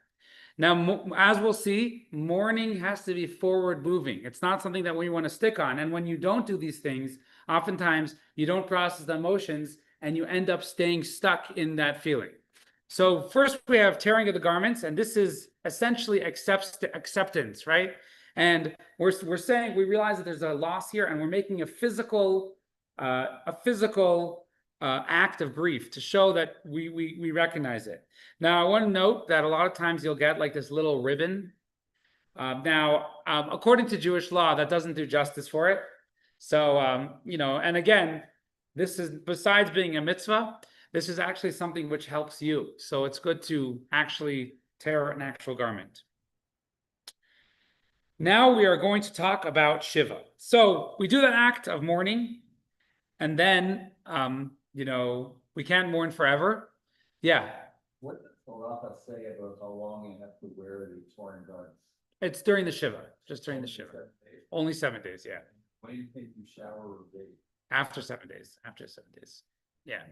Speaker 1: Now, as we'll see, mourning has to be forward moving. It's not something that we want to stick on. And when you don't do these things, oftentimes you don't process the emotions and you end up staying stuck in that feeling. So first we have tearing of the garments, and this is essentially acceptance, right? And we're saying we realize that there's a loss here, and we're making a physical act of grief to show that we recognize it. Now, I want to note that a lot of times you'll get like this little ribbon. According to Jewish law, that doesn't do justice for it. So, and again, this is, besides being a mitzvah, this is actually something which helps you. So it's good to actually tear an actual garment. Now we are going to talk about Shiva. So we do that act of mourning, and then, you know, we can't mourn forever. Yeah,
Speaker 5: What does the Rafa say about how long you have to wear the torn garments?
Speaker 1: it's during the Shiva, just during the
Speaker 5: Only
Speaker 1: Shiva.
Speaker 5: 7 days.
Speaker 1: Only 7 days, yeah.
Speaker 5: When do you think you shower or bathe?
Speaker 1: After 7 days, after 7 days. Yeah.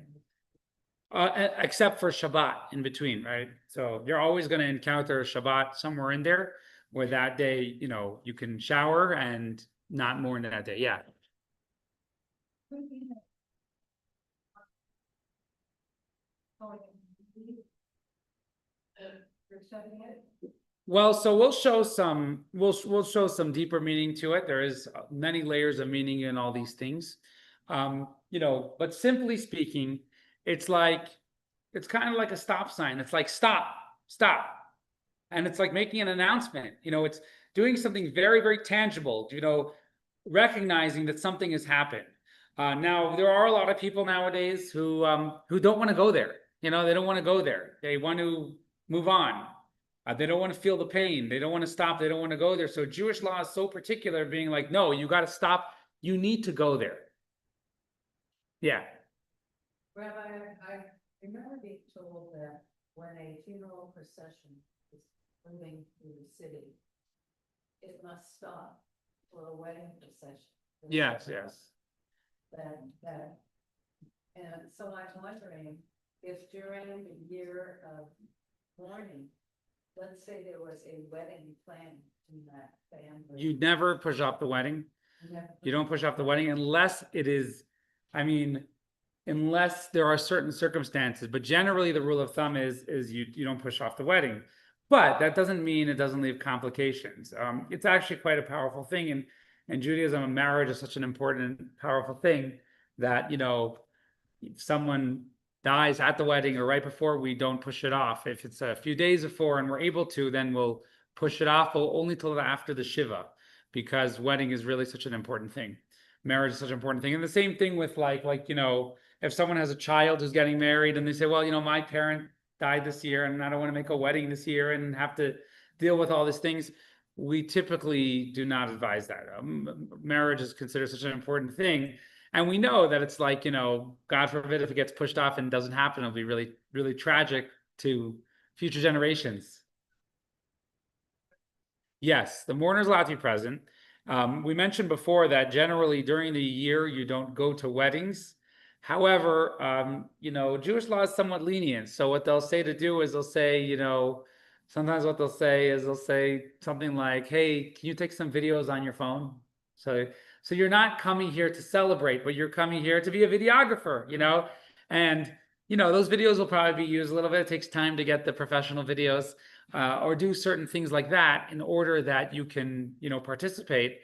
Speaker 1: Except for Shabbat in between, right? So you're always going to encounter Shabbat somewhere in there where that day, you know, you can shower and not mourn that day. Yeah. Well, so we'll show some, we'll show some deeper meaning to it. There is many layers of meaning in all these things. You know, but simply speaking, it's like, it's kind of like a stop sign. It's like, stop, stop. And it's like making an announcement, you know, it's doing something very, very tangible, you know, recognizing that something has happened. Now there are a lot of people nowadays who don't want to go there. You know, they don't want to go there. They want to move on. They don't want to feel the pain. They don't want to stop. They don't want to go there. So Jewish law is so particular, being like, no, you got to stop. You need to go there. Yeah.
Speaker 2: Rabbi, I remember being told that when a funeral procession is moving through the city, it must stop for a wedding procession.
Speaker 1: Yes. Yes.
Speaker 2: And so I'm wondering if during the year of mourning, let's say there was a wedding planned in that family.
Speaker 1: You never push off the wedding. You don't push off the wedding unless it is, I mean, unless there are certain circumstances, but generally the rule of thumb is you don't push off the wedding. But that doesn't mean it doesn't leave complications. It's actually quite a powerful thing. And in Judaism, marriage is such an important, powerful thing that, you know, if someone dies at the wedding or right before, we don't push it off. If it's a few days before and we're able to, then we'll push it off, but only till after the Shiva, because wedding is really such an important thing. Marriage is such an important thing. And the same thing with like, you know, if someone has a child who's getting married and they say, well, you know, my parent died this year and I don't want to make a wedding this year and have to deal with all these things, we typically do not advise that. Marriage is considered such an important thing. And we know that it's like, you know, God forbid if it gets pushed off and doesn't happen, it'll be really, really tragic to future generations. Yes, the mourner is allowed to be present. We mentioned before that generally during the year, you don't go to weddings. However, you know, Jewish law is somewhat lenient. So what they'll say to do is they'll say, you know, sometimes what they'll say is they'll say something like, hey, can you take some videos on your phone? So you're not coming here to celebrate, but you're coming here to be a videographer, you know? And, you know, those videos will probably be used a little bit. It takes time to get the professional videos or do certain things like that in order that you can, you know, participate,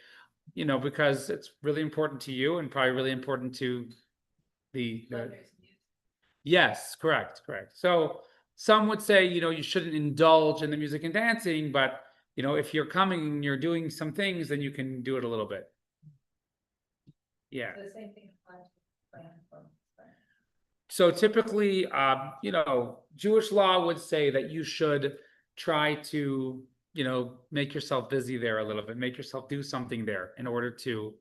Speaker 1: you know, because it's really important to you and probably really important to the yes, correct. So some would say, you know, you shouldn't indulge in the music and dancing, but, you know, if you're coming and you're doing some things, then you can do it a little bit. Yeah.
Speaker 2: The same thing applies to plan for.
Speaker 1: So typically, you know, Jewish law would say that you should try to, you know, make yourself busy there a little bit, make yourself do something there in order to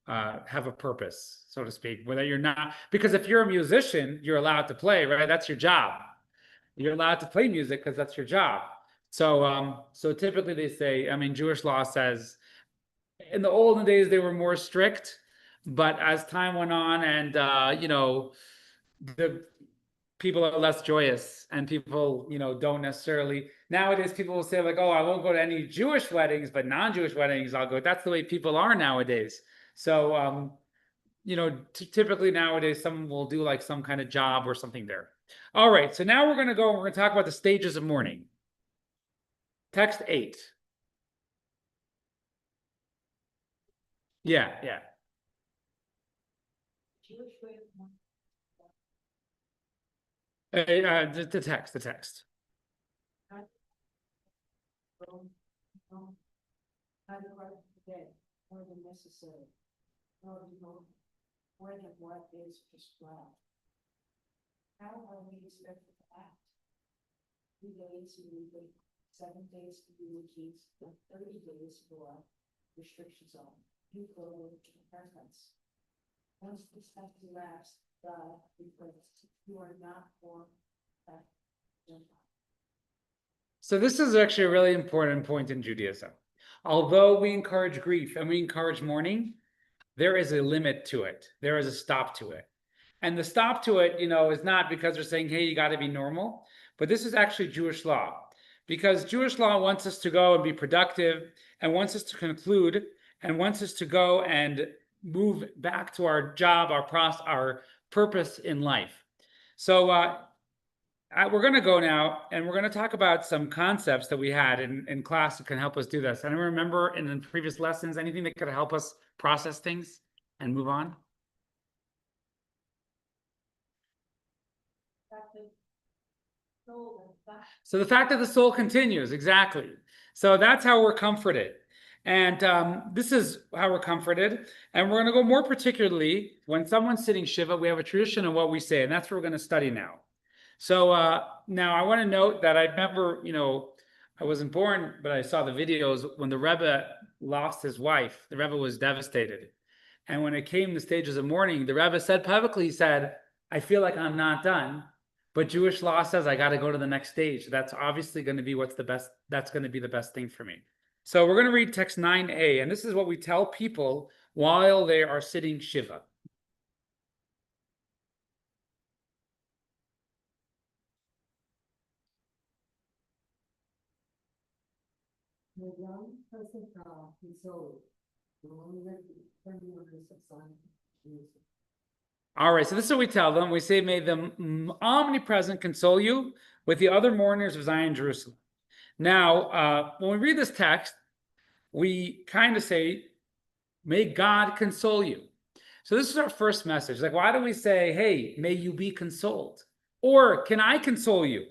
Speaker 1: have a purpose, so to speak. Whether you're not, because if you're a musician, you're allowed to play, right? That's your job. You're allowed to play music because that's your job. So, so typically they say, I mean, Jewish law says, in the olden days they were more strict, but as time went on and you know, the people are less joyous and people, you know, don't necessarily nowadays people will say like, oh, I won't go to any Jewish weddings, but non-Jewish weddings I'll go. That's the way people are nowadays. So you know, typically nowadays someone will do like some kind of job or something there. All right, so now we're going to talk about the stages of mourning. Text 8. Yeah.
Speaker 2: Jewish way of
Speaker 1: The text.
Speaker 4: Either right today, more than necessary, nor do know when and what is prescribed. How are we expected to act? 3 days we wait 7 days to do routines, 30 days for restriction zone. You go to the presence. Once this has elapsed, God requests you are not for that.
Speaker 1: So this is actually a really important point in Judaism. Although we encourage grief and we encourage mourning, there is a limit to it. There is a stop to it. And the stop to it, is not because they're saying, hey, you got to be normal, but this is actually Jewish law. Because Jewish law wants us to go and be productive and wants us to conclude and wants us to go and move back to our job, our purpose in life. So we're going to go now and we're going to talk about some concepts that we had in class that can help us do this. And I remember in the previous lessons, anything that could help us process things and move on? So the fact that the soul continues, exactly. So that's how we're comforted. And this is how we're comforted. And we're going to go more particularly when someone's sitting Shiva, we have a tradition of what we say, and that's what we're going to study now. So now I want to note that I remember, I wasn't born, but I saw the videos when the Rebbe lost his wife. The Rebbe was devastated. And when it came to stages of mourning, the Rebbe said publicly, he said, I feel like I'm not done. But Jewish law says I got to go to the next stage. That's obviously going to be that's going to be the best thing for me. So we're going to read text 9a, and this is what we tell people while they are sitting Shiva.
Speaker 4: The young person consoled, the only that Jesus.
Speaker 1: All right, so this is what we tell them. We say, may the omnipresent console you with the other mourners of Zion, Jerusalem. Now, when we read this text, we kind of say, may God console you. So this is our first message. Like, why do we say, hey, may you be consoled? Or can I console you?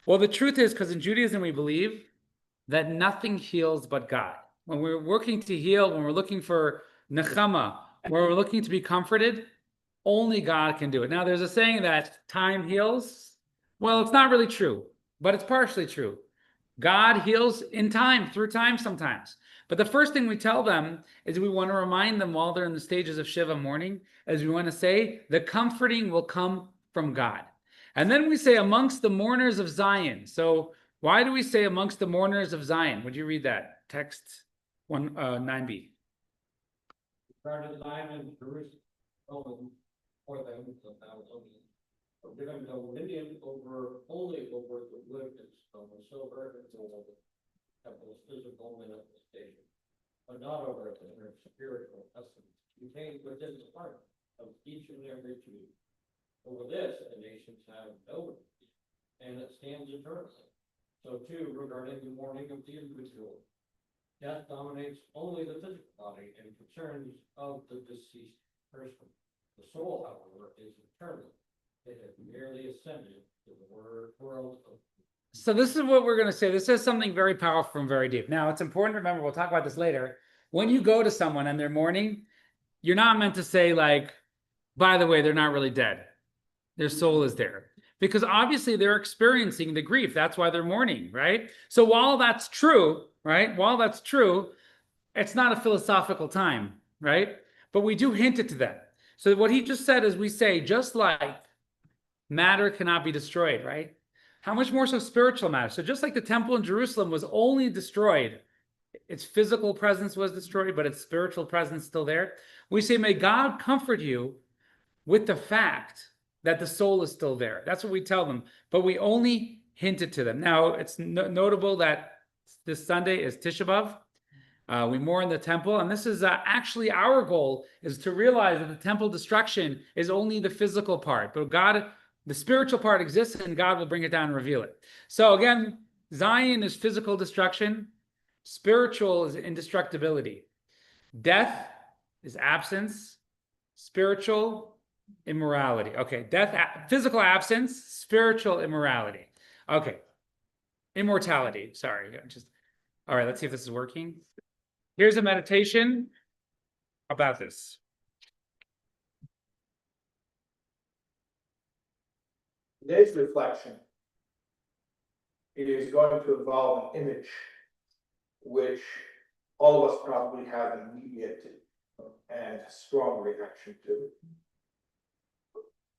Speaker 1: Well, the truth is, because in Judaism, we believe that nothing heals but God. When we're working to heal, when we're looking for nechama, when we're looking to be comforted, only God can do it. Now, there's a saying that time heals. Well, it's not really true, but it's partially true. God heals in time, through time sometimes. But the first thing we tell them is we want to remind them while they're in the stages of Shiva mourning, is we want to say, the comforting will come from God. And then we say, amongst the mourners of Zion. So why do we say amongst the mourners of Zion? Would you read that? Text 9b.
Speaker 5: Started Zion, Jerusalem, for them, so that was only. Given dominion only over the wood and stone, silver and gold, temple's physical manifestation, but not over their spiritual essence, contained within the heart of each and every Jew. Over this, the nations have no peace, and it stands eternally. So too, regarding the mourning of the individual, death dominates only the physical body and concerns of the deceased person. The soul, however, is eternal. It has merely ascended to the world of.
Speaker 1: So this is what we're going to say. This is something very powerful and very deep. Now, it's important to remember, we'll talk about this later. When you go to someone and they're mourning, you're not meant to say, like, by the way, they're not really dead. Their soul is there. Because obviously they're experiencing the grief. That's why they're mourning, right? So while that's true, right? While that's true, it's not a philosophical time, right? But we do hint it to them. So what he just said is we say, just like matter cannot be destroyed, right? How much more so spiritual matter? So just like the temple in Jerusalem was only destroyed, its physical presence was destroyed, but its spiritual presence still there. We say, may God comfort you with the fact that the soul is still there. That's what we tell them, but we only hint it to them. Now, it's notable that this Sunday is Tisha B'Av. We mourn the temple, and this is actually our goal, is to realize that the temple destruction is only the physical part, but God, the spiritual part exists, and God will bring it down and reveal it. So again, Zion is physical destruction, spiritual is indestructibility. Death is absence, spiritual immorality. Okay, death, physical absence, spiritual immorality. Okay, immortality. Sorry, all right. Let's see if this is working. Here's a meditation about this.
Speaker 8: Today's reflection. it is going to involve an image which all of us probably have an immediate and strong reaction to.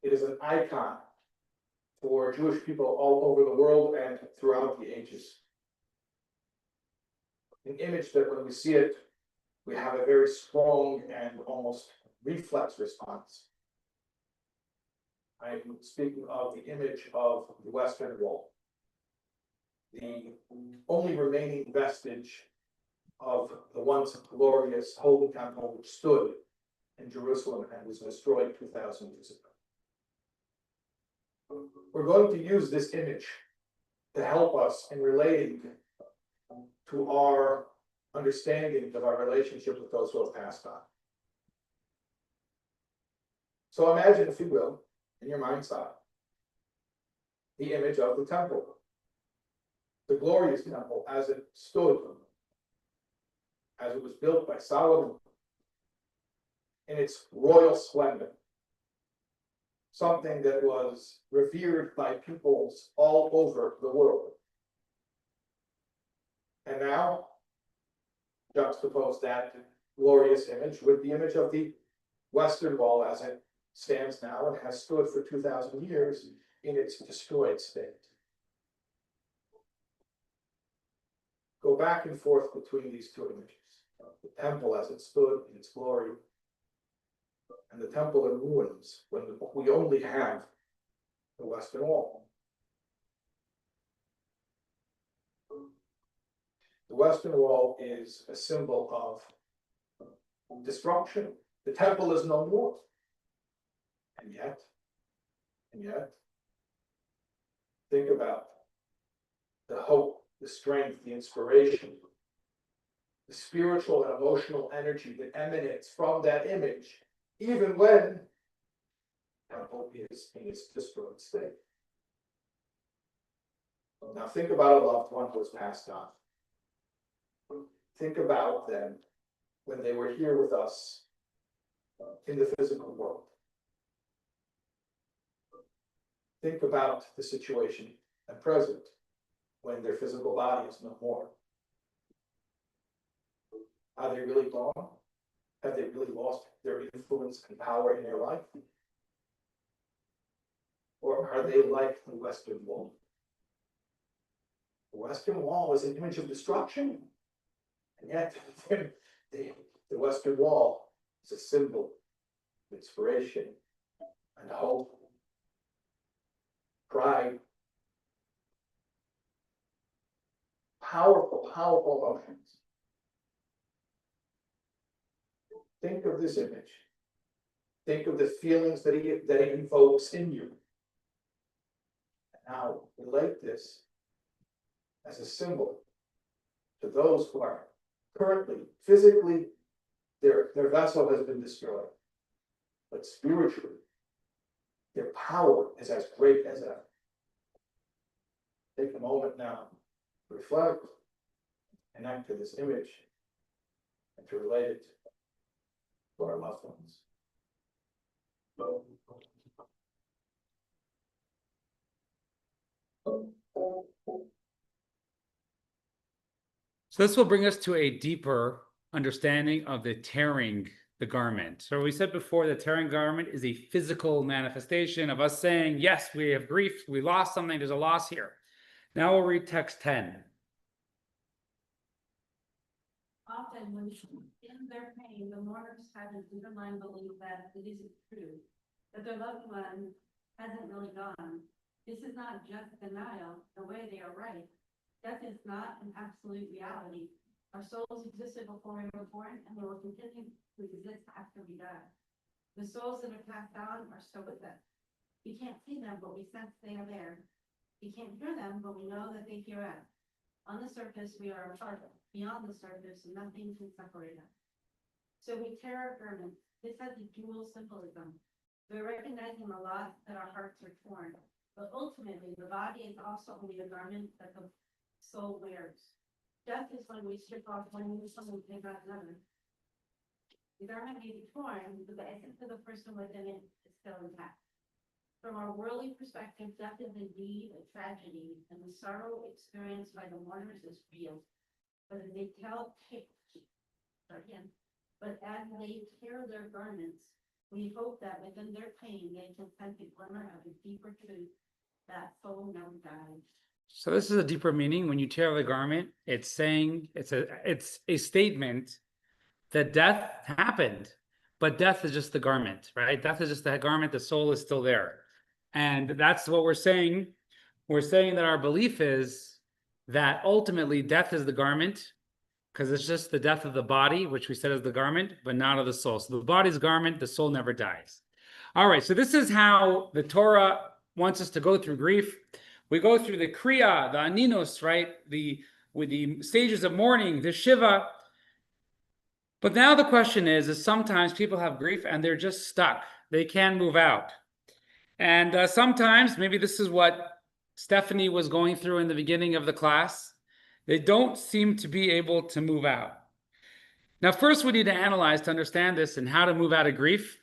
Speaker 8: It is an icon for Jewish people all over the world and throughout the ages. An image that when we see it, we have a very strong and almost reflex response. I'm speaking of the image of the Western Wall, the only remaining vestige of the once glorious Holy Temple which stood in Jerusalem and was destroyed 2,000 years ago. We're going to use this image to help us in relating to our understanding of our relationship with those who have passed on. So imagine, if you will, in your mind's eye, the image of the temple, the glorious temple as it stood, as it was built by Solomon in its royal splendor, something that was revered by peoples all over the world. And now, juxtapose that glorious image with the image of the Western Wall as it stands now and has stood for 2,000 years in its destroyed state. Go back and forth between these two images. The temple as it stood in its glory, and the temple in ruins when we only have the Western Wall. The Western Wall is a symbol of destruction. The temple is no more. And yet, think about the hope, the strength, the inspiration, the spiritual and emotional energy that emanates from that image, even when the temple is in its destroyed state. Now think about a loved one who has passed on. Think about them when they were here with us in the physical world. Think about the situation at present when their physical body is no more. Are they really gone? Have they really lost their influence and power in your life? Or are they like the Western Wall? The Western Wall is an image of destruction. And yet, the Western Wall is a symbol of inspiration and hope, pride, powerful, powerful emotions. Think of this image. Think of the feelings that it invokes in you. And now relate this as a symbol to those who are currently, physically, their vessel has been destroyed. But spiritually, their power is as great as ever. Take a moment now to reflect, connect to this image, and to relate it to our loved ones.
Speaker 1: So this will bring us to a deeper understanding of the tearing the garment. So we said before, the tearing garment is a physical manifestation of us saying, yes, we have grief, we lost something, there's a loss here. Now we'll read text 10.
Speaker 2: Often when in their pain, the mourners have an underlying belief that it isn't true, that their loved one hasn't really gone. This is not just denial, the way they are right. Death is not an absolute reality. Our souls existed before we were born, and they will continue to exist after we die. The souls that are passed on are still with us. We can't see them, but we sense they are there. We can't hear them, but we know that they hear us. On the surface, we are apart. Beyond the surface, nothing can separate us. So we tear our garments. This has a dual symbolism. We're recognizing the loss that our hearts are torn. But ultimately, the body is also only a garment that the soul wears. Death is when we strip off one new soul and take on another. The garment may be torn, but the essence of the person within it is still intact. From a worldly perspective, death is indeed a tragedy, and the sorrow experienced by the mourners is real. But as they but as they tear their garments, we hope that within their pain they can sense a glimmer of a deeper truth that soul never dies.
Speaker 1: So this is a deeper meaning. When you tear the garment, it's saying it's a statement that death happened, but death is just the garment, right? Death is just the garment. The soul is still there, and that's what we're saying. We're saying that our belief is that ultimately death is the garment, because it's just the death of the body, which we said is the garment, but not of the soul. So the body's garment, the soul never dies. All right, so this is how the Torah wants us to go through grief. We go through the Kriya, the Aninos, right? With the stages of mourning, the Shiva. But now the question is sometimes people have grief and they're just stuck. They can't move out. And sometimes, maybe this is what Stephanie was going through in the beginning of the class, they don't seem to be able to move out. Now, first we need to analyze to understand this and how to move out of grief.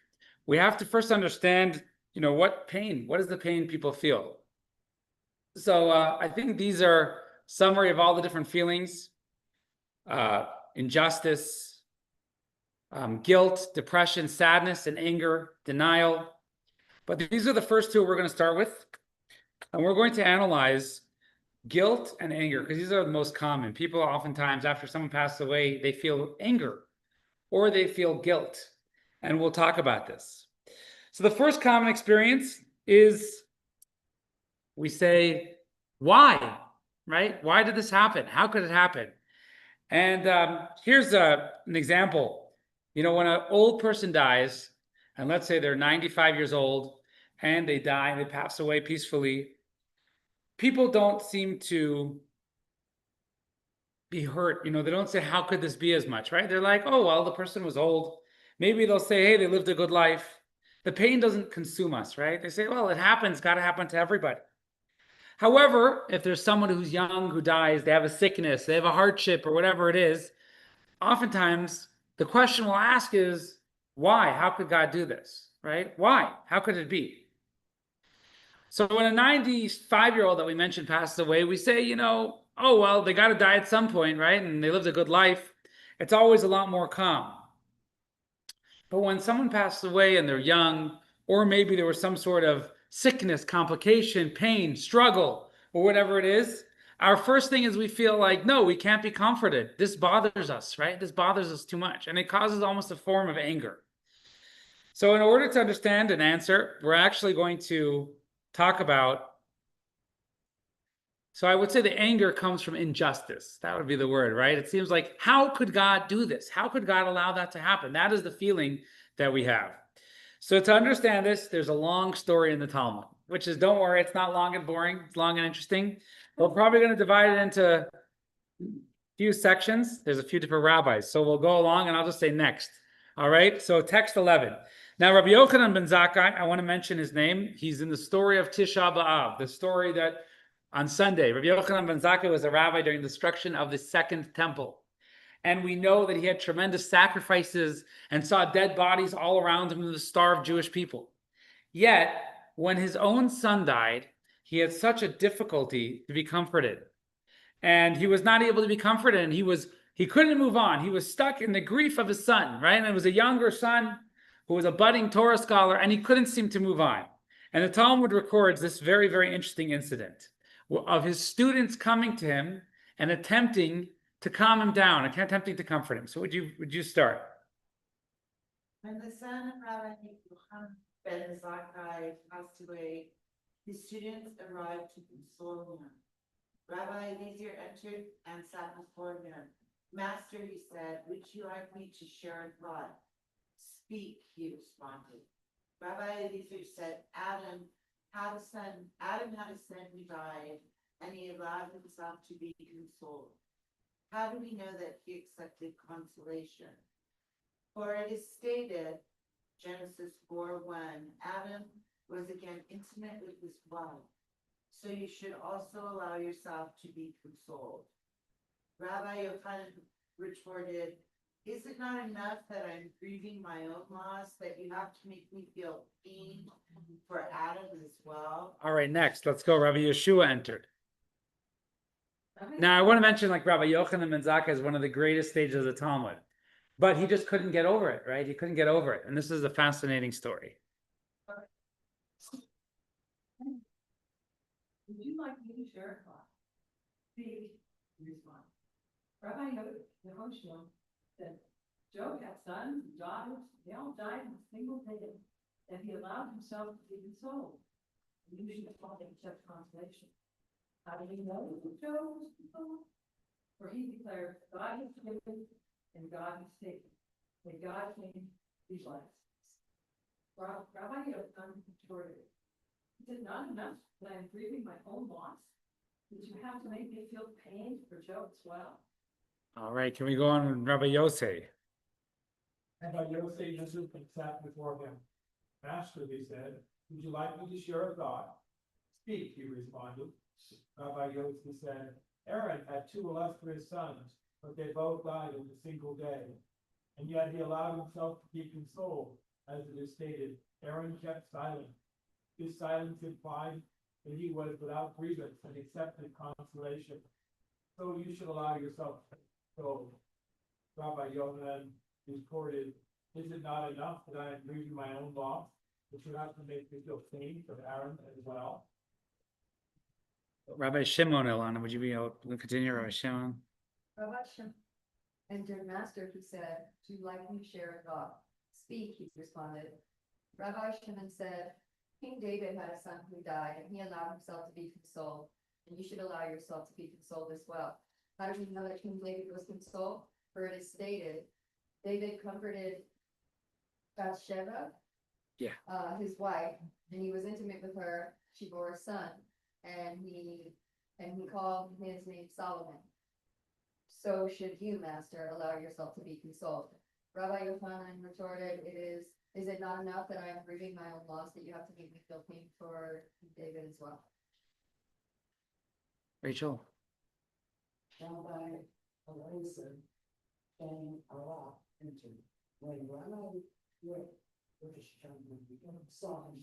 Speaker 1: We have to first understand, what is the pain people feel? So I think these are summary of all the different feelings: injustice, guilt, depression, sadness, and anger, denial. But these are the first two we're going to start with. And we're going to analyze guilt and anger, because these are the most common. People oftentimes, after someone passes away, they feel anger or they feel guilt. And we'll talk about this. So the first common experience is we say, why? Right? Why did this happen? How could it happen? And here's an example. When an old person dies, and let's say they're 95 years old, and they die, and they pass away peacefully, people don't seem to be hurt. They don't say, how could this be as much, right? They're like, oh, well, the person was old. Maybe they'll say, hey, they lived a good life. The pain doesn't consume us, right? They say, well, it happens, got to happen to everybody. However, if there's someone who's young who dies, they have a sickness, they have a hardship or whatever it is, oftentimes the question we'll ask is, why? How could God do this, right? Why? How could it be? So when a 95-year-old that we mentioned passes away, we say, oh, well, they got to die at some point, right? And they lived a good life. It's always a lot more calm. But when someone passes away and they're young, or maybe there was some sort of sickness, complication, pain, struggle, or whatever it is, our first thing is we feel like, no, we can't be comforted. This bothers us, right? This bothers us too much. And it causes almost a form of anger. So in order to understand and answer, we're actually going to talk about, so I would say the anger comes from injustice. That would be the word, right? It seems like, how could God do this? How could God allow that to happen? That is the feeling that we have. So to understand this, there's a long story in the Talmud, which is, don't worry, it's not long and boring. It's long and interesting. We're probably going to divide it into a few sections. There's a few different rabbis. So we'll go along and I'll just say next. All right. So text 11. Now, Rabbi Yochanan ben Zakkai, I want to mention his name. He's in the story of Tisha B'Av, the story that on Sunday, Rabbi Yochanan ben Zakkai was a rabbi during the destruction of the Second Temple. And we know that he had tremendous sacrifices and saw dead bodies all around him in the starved Jewish people. Yet, when his own son died, he had such a difficulty to be comforted. And he was not able to be comforted, and he couldn't move on. He was stuck in the grief of his son, right? And it was a younger son who was a budding Torah scholar, and he couldn't seem to move on. And the Talmud records this very, very interesting incident of his students coming to him and attempting to calm him down, attempting to comfort him. So would you start?
Speaker 4: When the son of Rabbi Yochanan ben Zakkai passed away, his students arrived to console him. Rabbi Eliezer entered and sat before him. Master, he said, would you like me to share a thought? Speak, he responded. Rabbi Eliezer said, Adam had a son who died, and he allowed himself to be consoled. How do we know that he accepted consolation? For it is stated, Genesis 4:1, Adam was again intimate with his wife, so you should also allow yourself to be consoled. Rabbi Yochanan retorted,
Speaker 9: Is it not enough that I'm grieving my own loss, that you have to make me feel pain for Adam as well?
Speaker 1: All right, next, let's go. Rabbi Yeshua entered. Now, I want to mention like Rabbi Yochanan ben Zakkai is one of the greatest sages of the Talmud, but he just couldn't get over it, right? He couldn't get over it. And this is a fascinating story.
Speaker 2: Would you like me to share a thought? Big response. Rabbi Yehoshua said, Job had sons and daughters, they all died in a single day, and he allowed himself to be consoled. And usually that's why they kept consolation. How do we know that Job was consoled? For he declared, God has given and God has taken. May God change these lives. Rabbi Yochanan retorted, is it not enough that I am grieving my own loss? Did you have to make me feel pain for Job as well?
Speaker 1: All right, can we go on with Rabbi Yosei?
Speaker 5: Rabbi Yosei Yusuf sat before him. Master, he said, would you like me to share a thought? Speak, he responded. Rabbi Yosei said, Aaron had 2 illustrious sons, but they both died in a single day. And yet he allowed himself to be consoled, as it is stated, Aaron kept silent. His silence implied that he was without grievance and accepted consolation. So you should allow yourself to be consoled. Rabbi Yochanan reported, is it not enough that I am grieving my own loss, that you have to make me feel pain for Aaron as well?
Speaker 1: Rabbi Shimon, Ilana, would you be able to continue, Rabbi Shimon?
Speaker 3: Rabbi Shimon entered master, who said, do you like me to share a thought? Speak, he responded. Rabbi Shimon said, King David had a son who died, and he allowed himself to be consoled, and you should allow yourself to be consoled as well. How do we know that King David was consoled? For it is stated, David comforted Bathsheba, his wife, and he was intimate with her. She bore a son, and he called his name Solomon. So should you, master, allow yourself to be consoled. Rabbi Yochanan retorted, is it not enough that I am grieving my own loss, that you have to make me feel pain for David as well?
Speaker 1: Rachel.
Speaker 4: Rabbi Eliezer and Allah entered. When Rabbi saw him,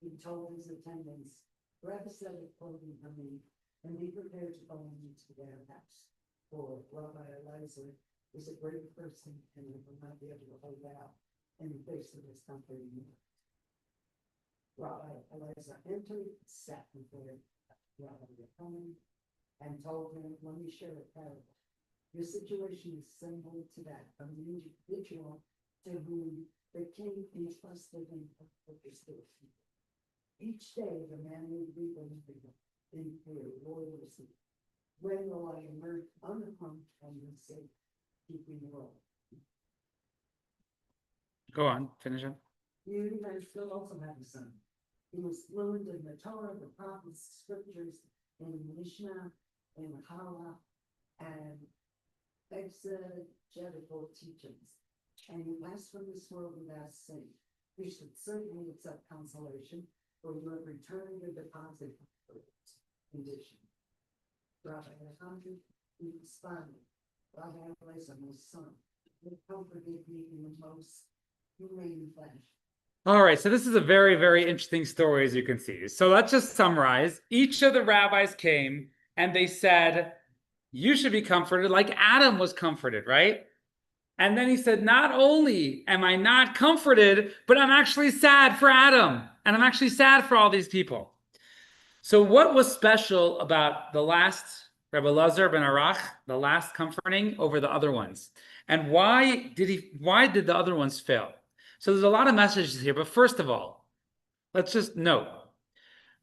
Speaker 4: he told his attendants, grab a set of clothing for me and be prepared to go into their house. For Rabbi Eliezer is a great person and will not be able to hold out in the face of his company. Rabbi Eliezer entered, sat before Rabbi Yochanan, and told him, let me share a parable. Your situation is similar to that of the individual to whom the king entrusted him with his people. Each day the man would be in fear, loyalty. When will I emerge unharmed from the safe keeping role?
Speaker 1: Go on, finish up.
Speaker 4: You guys still also have a son. He was fluent in the Torah, the prophets, scriptures, in Mishnah, in Halacha, and exegetical teachings. And you passed from this world without sin. You should certainly accept consolation, for you have returned your deposit condition. Rabbi Yochanan, he responded, Rabbi Eliezer, my son, you comforted me in the most humane fashion.
Speaker 1: All right, so this is a very, very interesting story, as you can see. So let's just summarize. Each of the rabbis came and they said, you should be comforted like Adam was comforted, right? And then he said, not only am I not comforted, but I'm actually sad for Adam. And I'm actually sad for all these people. So what was special about the last Rebbe Lazar ben Arach, the last comforting over the other ones? And why did the other ones fail? So there's a lot of messages here, but first of all, let's just note,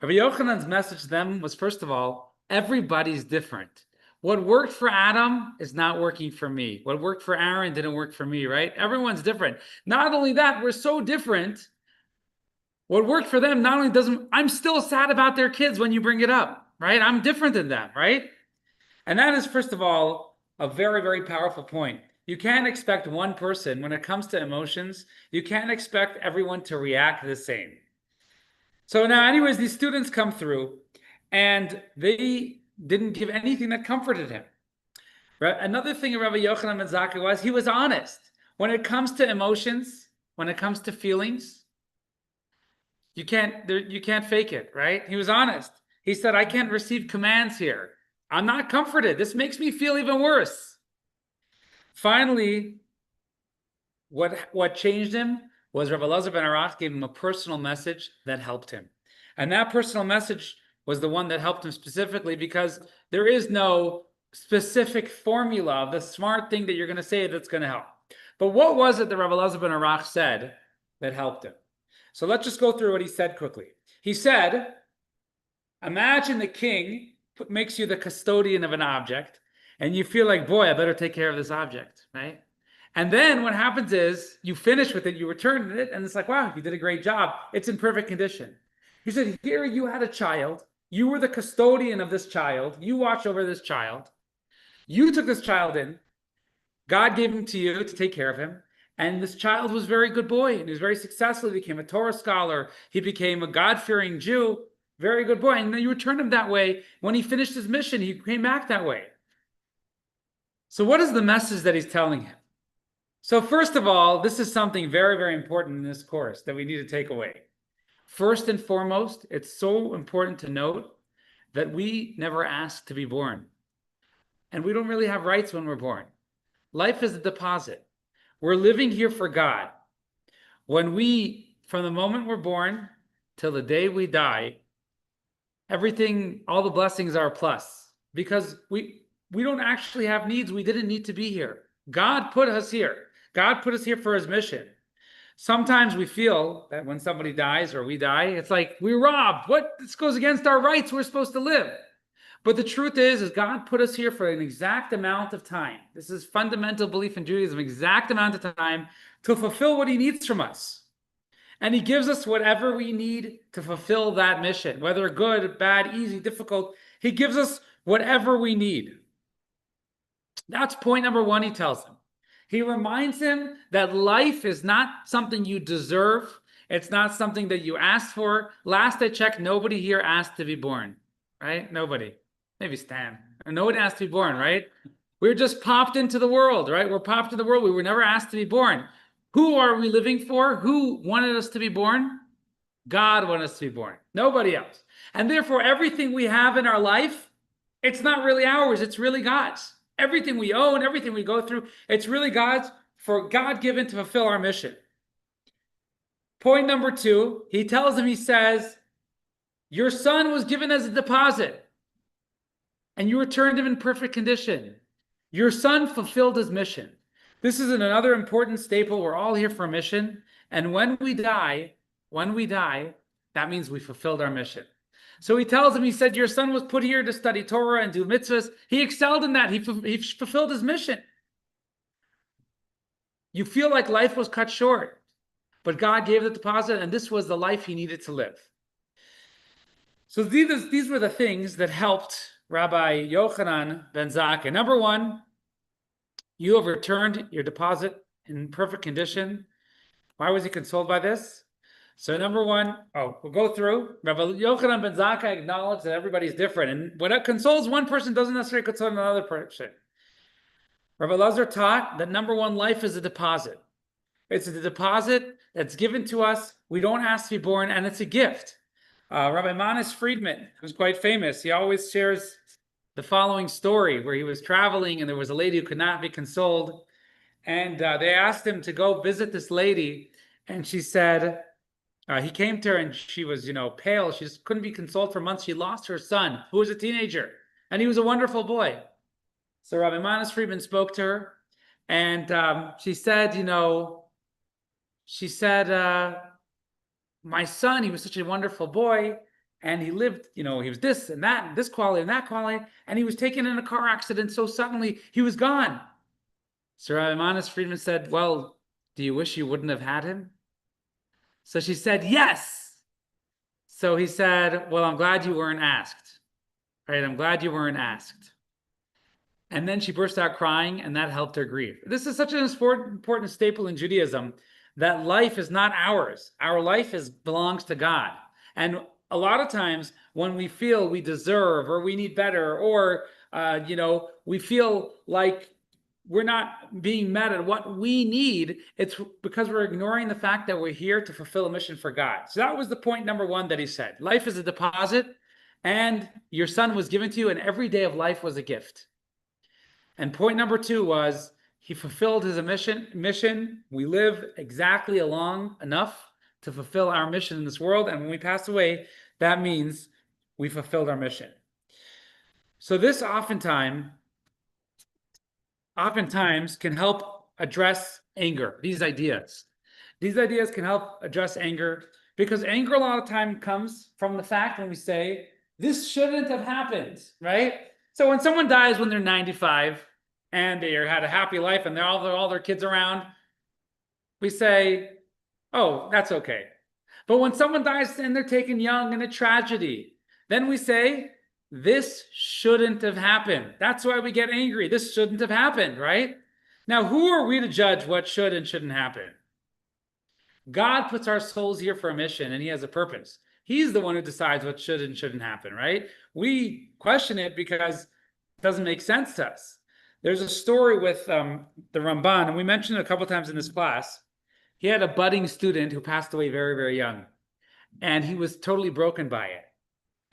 Speaker 1: Rabbi Yochanan's message to them was, first of all, everybody's different. What worked for Adam is not working for me. What worked for Aaron didn't work for me, right? Everyone's different. Not only that, we're so different. What worked for them not only doesn't, I'm still sad about their kids when you bring it up, right? I'm different than them, right? And that is, first of all, a very, very powerful point. You can't expect one person, when it comes to emotions, you can't expect everyone to react the same. So now, anyways, these students come through and they didn't give anything that comforted him. Another thing of Rabbi Yochanan ben Zakkai was he was honest. When it comes to emotions, when it comes to feelings, you can't fake it, right? He was honest. He said, I can't receive commands here. I'm not comforted. This makes me feel even worse. Finally, what changed him was Rabbi Elazar ben Arach gave him a personal message that helped him. And that personal message was the one that helped him specifically because there is no specific formula of the smart thing that you're going to say that's going to help. But what was it that Rabbi Elazar ben Arach said that helped him? So let's just go through what he said quickly. He said, imagine the king makes you the custodian of an object, and you feel like, boy, I better take care of this object, right? And then what happens is you finish with it, you return it, and it's like, wow, you did a great job. It's in perfect condition. He said, here you had a child. You were the custodian of this child. You watched over this child. You took this child in. God gave him to you to take care of him. And this child was a very good boy, and he was very successful. He became a Torah scholar. He became a God-fearing Jew. Very good boy. And then you returned him that way. When he finished his mission, he came back that way. So what is the message that he's telling him? So first of all, this is something very, very important in this course that we need to take away. First and foremost, it's so important to note that we never asked to be born. And we don't really have rights when we're born. Life is a deposit. We're living here for God. From the moment we're born till the day we die, everything, all the blessings are a plus. Because we don't actually have needs. We didn't need to be here. God put us here. God put us here for his mission. Sometimes we feel that when somebody dies or we die, it's like we're robbed. This goes against our rights. We're supposed to live. But the truth is God put us here for an exact amount of time. This is fundamental belief in Judaism, exact amount of time to fulfill what he needs from us. And he gives us whatever we need to fulfill that mission, whether good, bad, easy, difficult. He gives us whatever we need. That's point number one, he tells him. He reminds him that life is not something you deserve. It's not something that you asked for. Last I checked, nobody here asked to be born, right? Nobody. Maybe Stan. No one asked to be born, right? We're just popped into the world, right? We're popped into the world. We were never asked to be born. Who are we living for? Who wanted us to be born? God wanted us to be born. Nobody else. And therefore, everything we have in our life, it's not really ours. It's really God's. Everything we own, everything we go through, it's really God's, for God given to fulfill our mission. Point number two, he tells him, he says, your son was given as a deposit and you returned him in perfect condition. Your son fulfilled his mission. This is another important staple. We're all here for a mission. And when we die, that means we fulfilled our mission. So he tells him, he said, your son was put here to study Torah and do mitzvahs. He excelled in that. He fulfilled his mission. You feel like life was cut short, but God gave the deposit, and this was the life he needed to live. So these were the things that helped Rabbi Yochanan ben Zakkai. Number one, you have returned your deposit in perfect condition. Why was he consoled by this? So number one, we'll go through. Rabbi Yochanan ben Zakkai acknowledged that everybody's different. And what consoles one person doesn't necessarily console another person. Rabbi Elazar taught that number one, life is a deposit. It's a deposit that's given to us. We don't ask to be born, and it's a gift. Rabbi Manis Friedman, who's quite famous, he always shares the following story where he was traveling and there was a lady who could not be consoled. And they asked him to go visit this lady. And she said, he came to her and she was, pale. She just couldn't be consoled for months. She lost her son, who was a teenager, and he was a wonderful boy. So Rabbi Manis Friedman spoke to her, and she said, my son, he was such a wonderful boy, and he lived, he was this and that, and this quality and that quality, and he was taken in a car accident so suddenly he was gone. So Rabbi Manis Friedman said, well, do you wish you wouldn't have had him? So she said, yes. So he said, well, I'm glad you weren't asked. Right? I'm glad you weren't asked. And then she burst out crying, and that helped her grieve. This is such an important staple in Judaism, that life is not ours. Our life belongs to God. And a lot of times when we feel we deserve or we need better, or we feel like we're not being met at what we need, it's because we're ignoring the fact that we're here to fulfill a mission for God. So that was the point number one that he said. Life is a deposit, and your son was given to you, and every day of life was a gift. And point number two was he fulfilled his mission. We live exactly long enough to fulfill our mission in this world. And when we pass away, that means we fulfilled our mission. So this oftentimes can help address anger, these ideas. These ideas can help address anger because anger a lot of time comes from the fact when we say, this shouldn't have happened, right? So when someone dies when they're 95 and they had a happy life and they're all their kids around, we say, oh, that's okay. But when someone dies and they're taken young in a tragedy, then we say, this shouldn't have happened. That's why we get angry. This shouldn't have happened, right? Now, who are we to judge what should and shouldn't happen? God puts our souls here for a mission, and he has a purpose. He's the one who decides what should and shouldn't happen, right? We question it because it doesn't make sense to us. There's a story with the Ramban, and we mentioned it a couple times in this class. He had a budding student who passed away very, very young, and he was totally broken by it.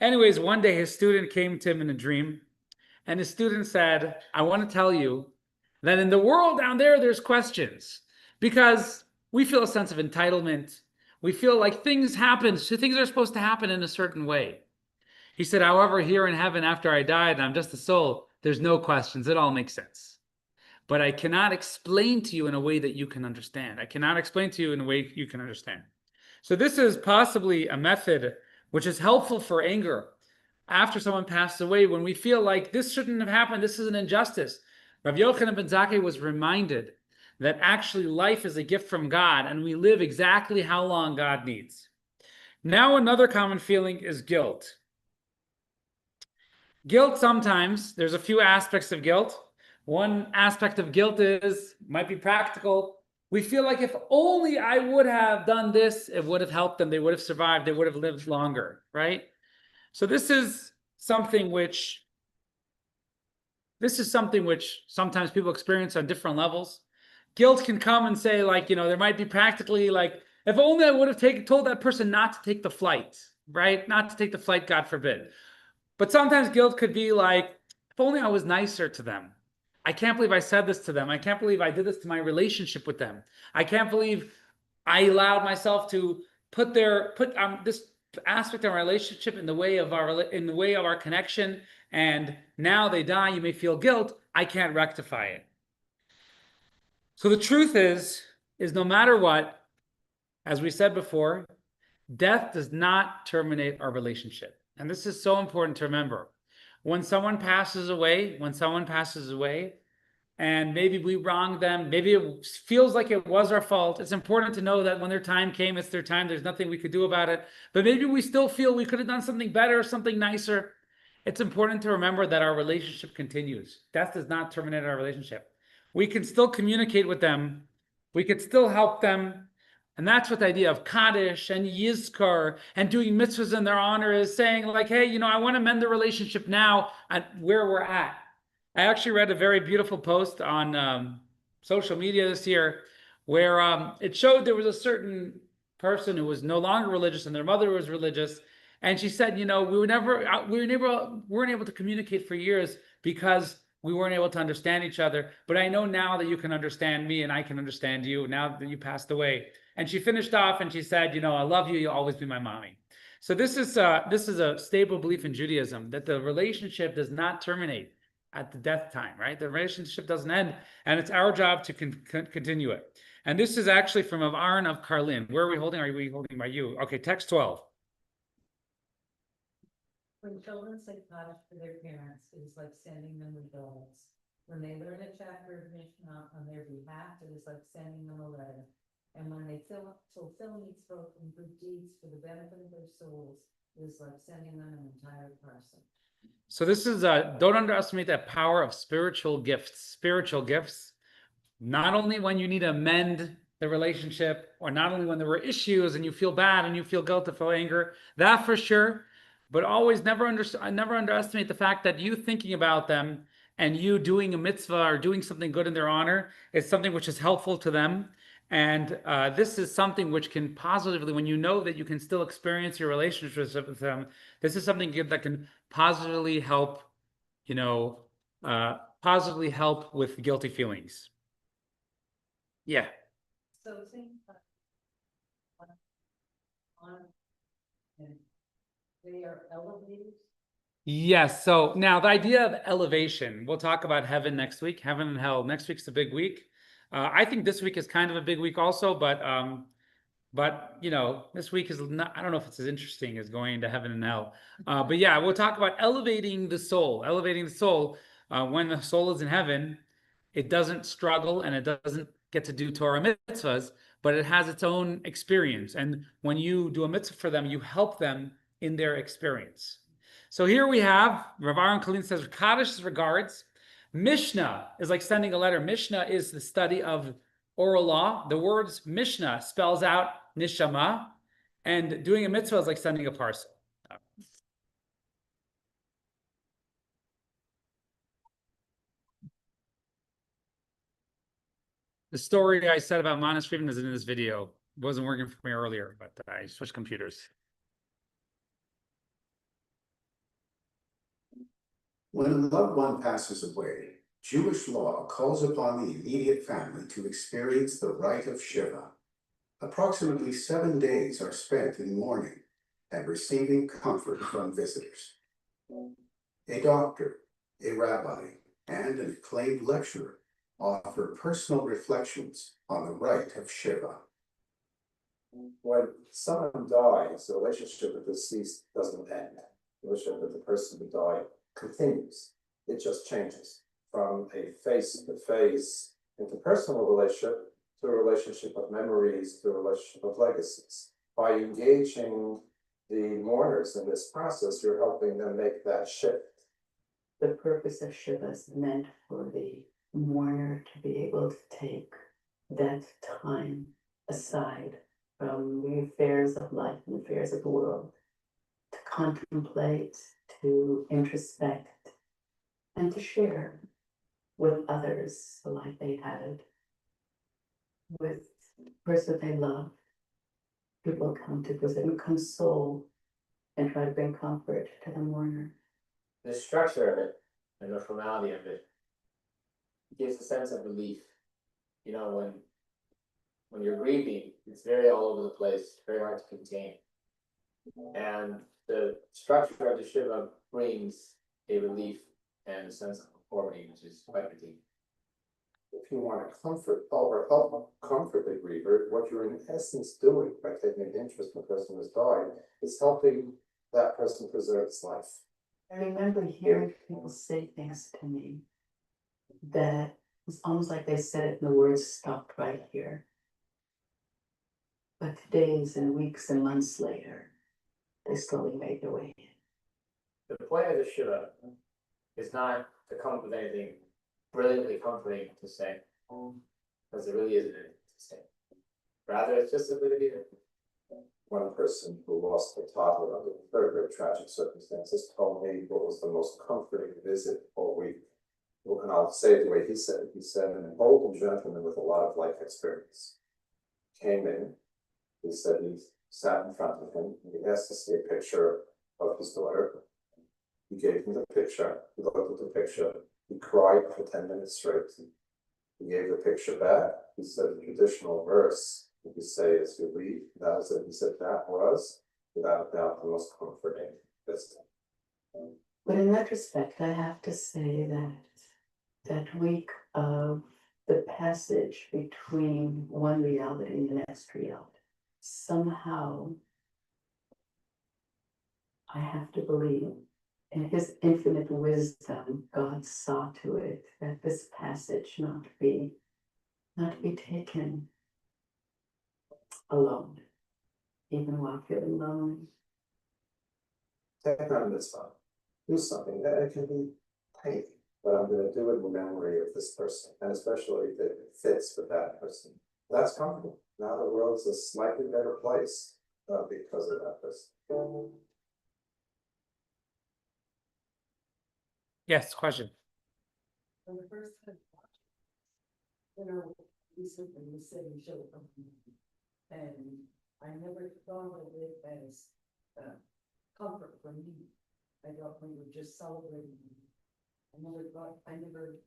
Speaker 1: Anyways, one day his student came to him in a dream, and his student said, I want to tell you that in the world down there, there's questions, because we feel a sense of entitlement. We feel like things happen, so things are supposed to happen in a certain way. He said, however, here in heaven, after I died, and I'm just a soul, there's no questions. It all makes sense. But I cannot explain to you in a way that you can understand. I cannot explain to you in a way you can understand. So this is possibly a method which is helpful for anger after someone passes away, when we feel like this shouldn't have happened, this is an injustice. Rav Yochanan ben Zakkai was reminded that actually life is a gift from God, and we live exactly how long God needs. Now, another common feeling is guilt. Guilt, sometimes, there's a few aspects of guilt. One aspect of guilt might be practical. We feel like if only I would have done this, it would have helped them. They would have survived. They would have lived longer, right? So this is something which sometimes people experience on different levels. Guilt can come and say, like, there might be practically like, if only I would have told that person not to take the flight, right? Not to take the flight, God forbid. But sometimes guilt could be like, if only I was nicer to them. I can't believe I said this to them. I can't believe I did this to my relationship with them. I can't believe I allowed myself to put this aspect of our relationship in the way of our connection. And now they die. You may feel guilt. I can't rectify it. So the truth is no matter what, as we said before, death does not terminate our relationship. And this is so important to remember. When someone passes away, and maybe we wronged them, maybe it feels like it was our fault, it's important to know that when their time came, it's their time. There's nothing we could do about it. But maybe we still feel we could have done something better, something nicer. It's important to remember that our relationship continues. Death does not terminate our relationship. We can still communicate with them. We could still help them. And that's what the idea of Kaddish and Yizkar and doing mitzvahs in their honor is, saying like, hey, I want to mend the relationship now at where we're at. I actually read a very beautiful post on social media this year where it showed there was a certain person who was no longer religious and their mother was religious. And she said, we weren't able to communicate for years because we weren't able to understand each other. But I know now that you can understand me and I can understand you now that you passed away. And she finished off and she said, I love you. You'll always be my mommy. So this is a stable belief in Judaism, that the relationship does not terminate at the death time, right? The relationship doesn't end, and it's our job to continue it. And this is actually from Aaron of Karlin. Where are we holding? Are we holding by you? Okay, text 12.
Speaker 2: When children say Kaddish to their parents, it is like sending them the donuts. When they learn a chapter of Mishnah on their behalf, it is like sending them a letter. And when they fulfill mitzvot and good deeds for the benefit of their souls, it is like sending them an entire person.
Speaker 1: So this is don't underestimate that power of spiritual gifts. Spiritual gifts, not only when you need to mend the relationship, or not only when there were issues and you feel bad and you feel guilt or feel anger, that for sure. But always never underestimate the fact that you thinking about them and you doing a mitzvah or doing something good in their honor is something which is helpful to them. And this is something which can positively, when you know that you can still experience your relationship with them, this is something that can positively help, you know, positively help with guilty feelings. Yeah.
Speaker 2: So think on, and they are elevators.
Speaker 1: Yes. So now the idea of elevation, we'll talk about heaven next week, heaven and hell. Next week's a big week. I think this week is kind of a big week also, but you know, this week is not, I don't know if it's as interesting as going into heaven and hell. But yeah, we'll talk about elevating the soul. Elevating the soul. When the soul is in heaven, it doesn't struggle and it doesn't get to do Torah mitzvahs, but it has its own experience. And when you do a mitzvah for them, you help them in their experience. So here we have, Rav Aaron Kalin says, Kaddish regards. Mishnah is like sending a letter. Mishnah is the study of oral law. The words Mishnah spells out nishama, and doing a mitzvah is like sending a parcel. The story I said about Manas Friedman is in this video. It wasn't working for me earlier, but I switched computers.
Speaker 10: When a loved one passes away, Jewish law calls upon the immediate family to experience the rite of Shiva. Approximately 7 days are spent in mourning and receiving comfort from visitors. A doctor, a rabbi, and an acclaimed lecturer offer personal reflections on the rite of Shiva.
Speaker 8: When someone dies, the relationship with the deceased doesn't end. The relationship with the person who died continues. It just changes from a face-to-face interpersonal relationship to a relationship of memories, to a relationship of legacies. By engaging the mourners in this process, you're helping them make that shift.
Speaker 4: The purpose of Shiva is meant for the mourner to be able to take that time aside from the affairs of life and affairs of the world, to contemplate, to introspect, and to share with others the life they had, with the person they love. People come to visit and console and try to bring comfort to the mourner.
Speaker 11: The structure of it and the formality of it gives a sense of relief. You know, when you're grieving, it's very all over the place, very hard to contain. And the structure of the Shiva brings a relief and a sense of conformity, which is quite redeeming.
Speaker 8: If you want to comfort or help comfort the griever, what you're in essence doing by taking an interest in the person who's died is helping that person preserve its life.
Speaker 4: I remember hearing people say things to me that was almost like they said it and the words stopped right here. But days and weeks and months later, they slowly made their way in.
Speaker 11: The point of the Shiva is not to come up with anything brilliantly comforting to say, because there really isn't anything to say. Rather, it's just a bit of either.
Speaker 8: One person who lost a toddler under very, very tragic circumstances told me what was the most comforting visit all week. And I'll say it the way he said it. He said, an older gentleman with a lot of life experience came in. He said he sat in front of him. He asked to see a picture of his daughter. He gave him the picture. He looked at the picture. He cried for 10 minutes straight. He gave the picture back. He said the traditional verse, if you say as you leave, that was it. He said that was, without a doubt, the most comforting visit.
Speaker 4: But in retrospect, I have to say that that week of the passage between one reality and the next reality, somehow I have to believe in his infinite wisdom, God saw to it that this passage not be taken alone, even while feeling lonely.
Speaker 8: Take on a mitzvah. Do something that it can be tiny, but I'm going to do it in memory of this person, and especially if it fits with that person. That's comfortable. Now the world's a slightly better place because of that person.
Speaker 1: Yes, question.
Speaker 4: when the first time. You know, we sleep in the city show. And I never thought of it as, comfort for me. I thought we were just celebrating. I never.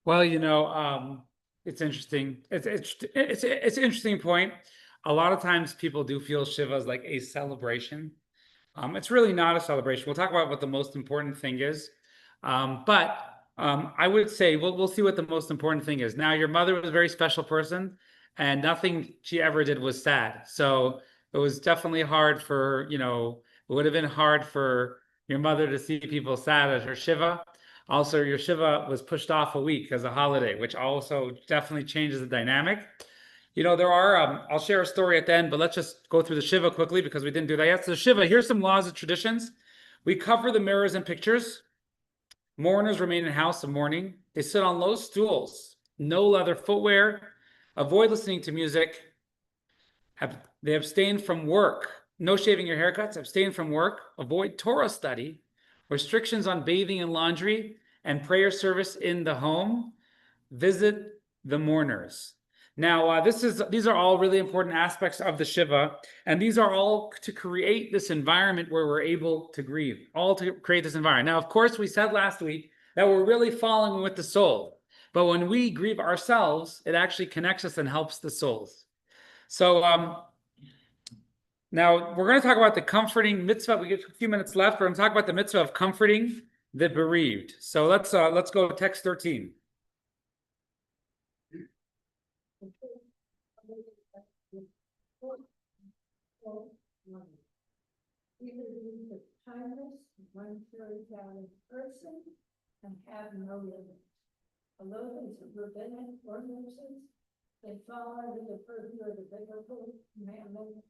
Speaker 1: Well, you know, it's interesting. It's an interesting point. A lot of times people do feel Shiva is like a celebration. It's really not a celebration. We'll talk about what the most important thing is. But I would say we'll see what the most important thing is. Now, your mother was a very special person, and nothing she ever did was sad. So it was definitely hard for, you know, it would have been hard for your mother to see people sad at her Shiva. Also, your Shiva was pushed off a week as a holiday, which also definitely changes the dynamic. You know, there are, I'll share a story at the end, but let's just go through the Shiva quickly because we didn't do that yet. So, Shiva, here's some laws and traditions. We cover the mirrors and pictures. Mourners remain in house of mourning. They sit on low stools, no leather footwear, avoid listening to music. They abstain from work, no shaving your haircuts, abstain from work, avoid Torah study, restrictions on bathing and laundry, and prayer service in the home. Visit the mourners. Now, these are all really important aspects of the Shiva, and these are all to create this environment where we're able to grieve, all to create this environment. Now, of course, we said last week that we're really falling with the soul, but when we grieve ourselves, it actually connects us and helps the souls. So now we're going to talk about the comforting mitzvah. We get a few minutes left. We're going to talk about the mitzvah of comforting the bereaved. So let's go to text 13.
Speaker 2: Either be the kindness, one very valued person, and have no limit. Although these are rabbinic ordinances, they fall under the purview of the biblical commandment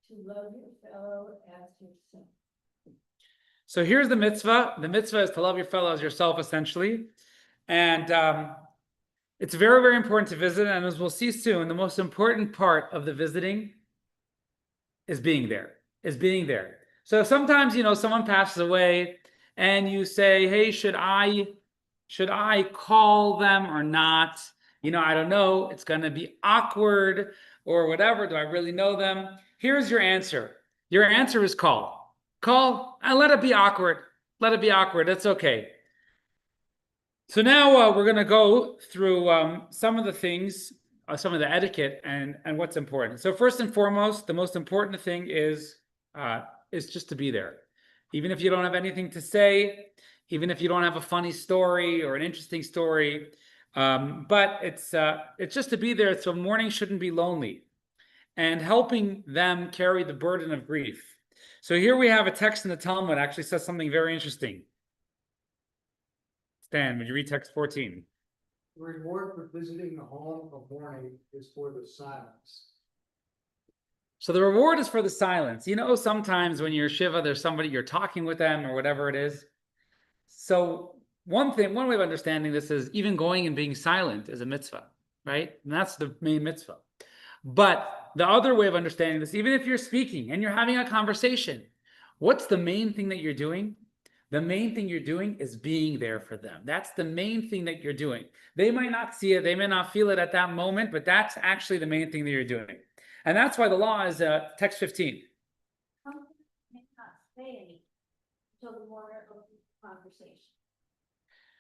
Speaker 2: to love your fellow as yourself.
Speaker 1: So here's the mitzvah. The mitzvah is to love your fellow as yourself, essentially. And it's very, very important to visit. And as we'll see soon, the most important part of the visiting is being there. So sometimes, you know, someone passes away and you say, hey, should I call them or not? You know, I don't know. It's going to be awkward or whatever. Do I really know them? Here's your answer. Your answer is call. Call and let it be awkward. Let it be awkward. It's okay. So now we're going to go through some of the things, some of the etiquette and what's important. So first and foremost, the most important thing is just to be there. Even if you don't have anything to say, even if you don't have a funny story or an interesting story, but it's just to be there. So mourning shouldn't be lonely, and helping them carry the burden of grief. So here we have a text in the Talmud actually says something very interesting. Stan, would you read text 14?
Speaker 6: The reward for visiting the home of mourning is for the silence.
Speaker 1: So the reward is for the silence. You know, sometimes when you're Shiva, there's somebody, you're talking with them or whatever it is. So one way of understanding this is even going and being silent is a mitzvah, right? And that's the main mitzvah. But the other way of understanding this, even if you're speaking and you're having a conversation, what's the main thing that you're doing? The main thing you're doing is being there for them. That's the main thing that you're doing. They might not see it, they may not feel it at that moment, but that's actually the main thing that you're doing. And that's why the law is text 15.
Speaker 2: Comfort may not say anything until the mourner opens the conversation.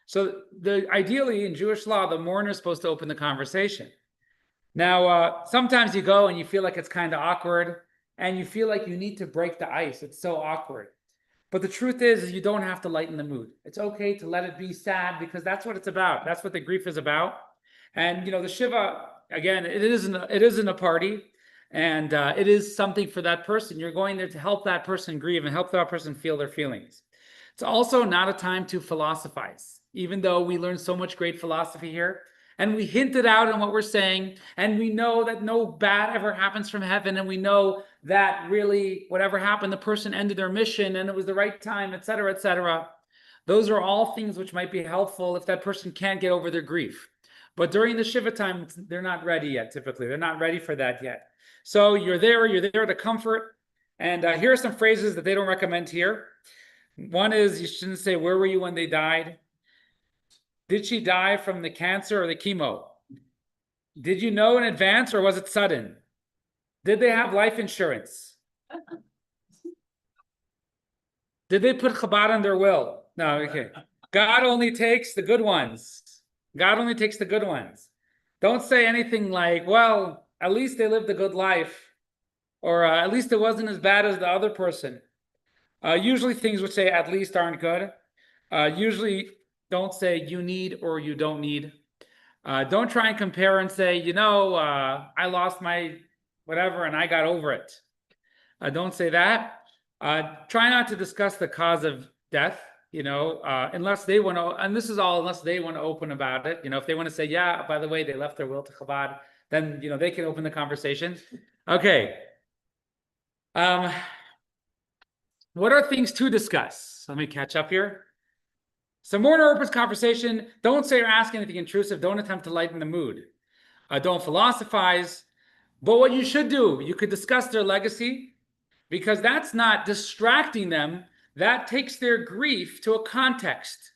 Speaker 1: So ideally in Jewish law, the mourner is supposed to open the conversation. Now, sometimes you go and you feel like it's kind of awkward and you feel like you need to break the ice. It's so awkward. But the truth is you don't have to lighten the mood. It's okay to let it be sad because that's what it's about. That's what the grief is about. And, you know, the Shiva, again, it isn't a party. And it is something for that person. You're going there to help that person grieve and help that person feel their feelings. It's also not a time to philosophize, even though we learn so much great philosophy here. And we hinted out on what we're saying, and we know that no bad ever happens from heaven, and we know that really whatever happened, the person ended their mission, and it was the right time, etc., etc. Those are all things which might be helpful if that person can't get over their grief. But during the Shiva time, they're not ready yet, typically. They're not ready for that yet. So you're there to comfort. And here are some phrases that they don't recommend here. One is you shouldn't say, where were you when they died? Did she die from the cancer or the chemo? Did you know in advance or was it sudden? Did they have life insurance? Did they put Chabad in their will? No, okay. God only takes the good ones. God only takes the good ones. Don't say anything like, well, at least they lived a good life, or at least it wasn't as bad as the other person. Usually things which say at least aren't good. Usually don't say you need or you don't need. Don't try and compare and say, I lost my whatever and I got over it. Don't say that. Try not to discuss the cause of death, unless they want to, and this is all unless they want to open about it. If they want to say, yeah, by the way, they left their will to Chabad, then, they can open the conversation. Okay. What are things to discuss? Let me catch up here. So mourner opens conversation. Don't say or ask anything intrusive. Don't attempt to lighten the mood. Don't philosophize. But what you should do, you could discuss their legacy, because that's not distracting them. That takes their grief to a context.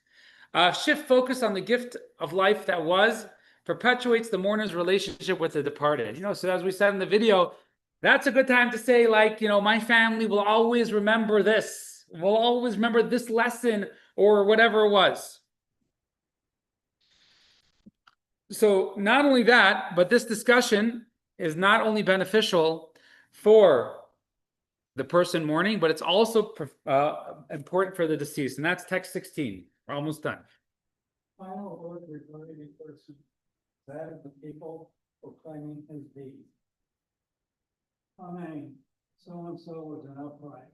Speaker 1: Shift focus on the gift of life that was, perpetuates the mourner's relationship with the departed. So as we said in the video, that's a good time to say, like, my family will always remember this. We'll always remember this lesson or whatever it was. So not only that, but this discussion is not only beneficial for the person mourning, but it's also important for the deceased. And that's text 16. We're almost done.
Speaker 6: Final word regarding a person, that of the people proclaiming his deed. Amen. So-and-so was an upright,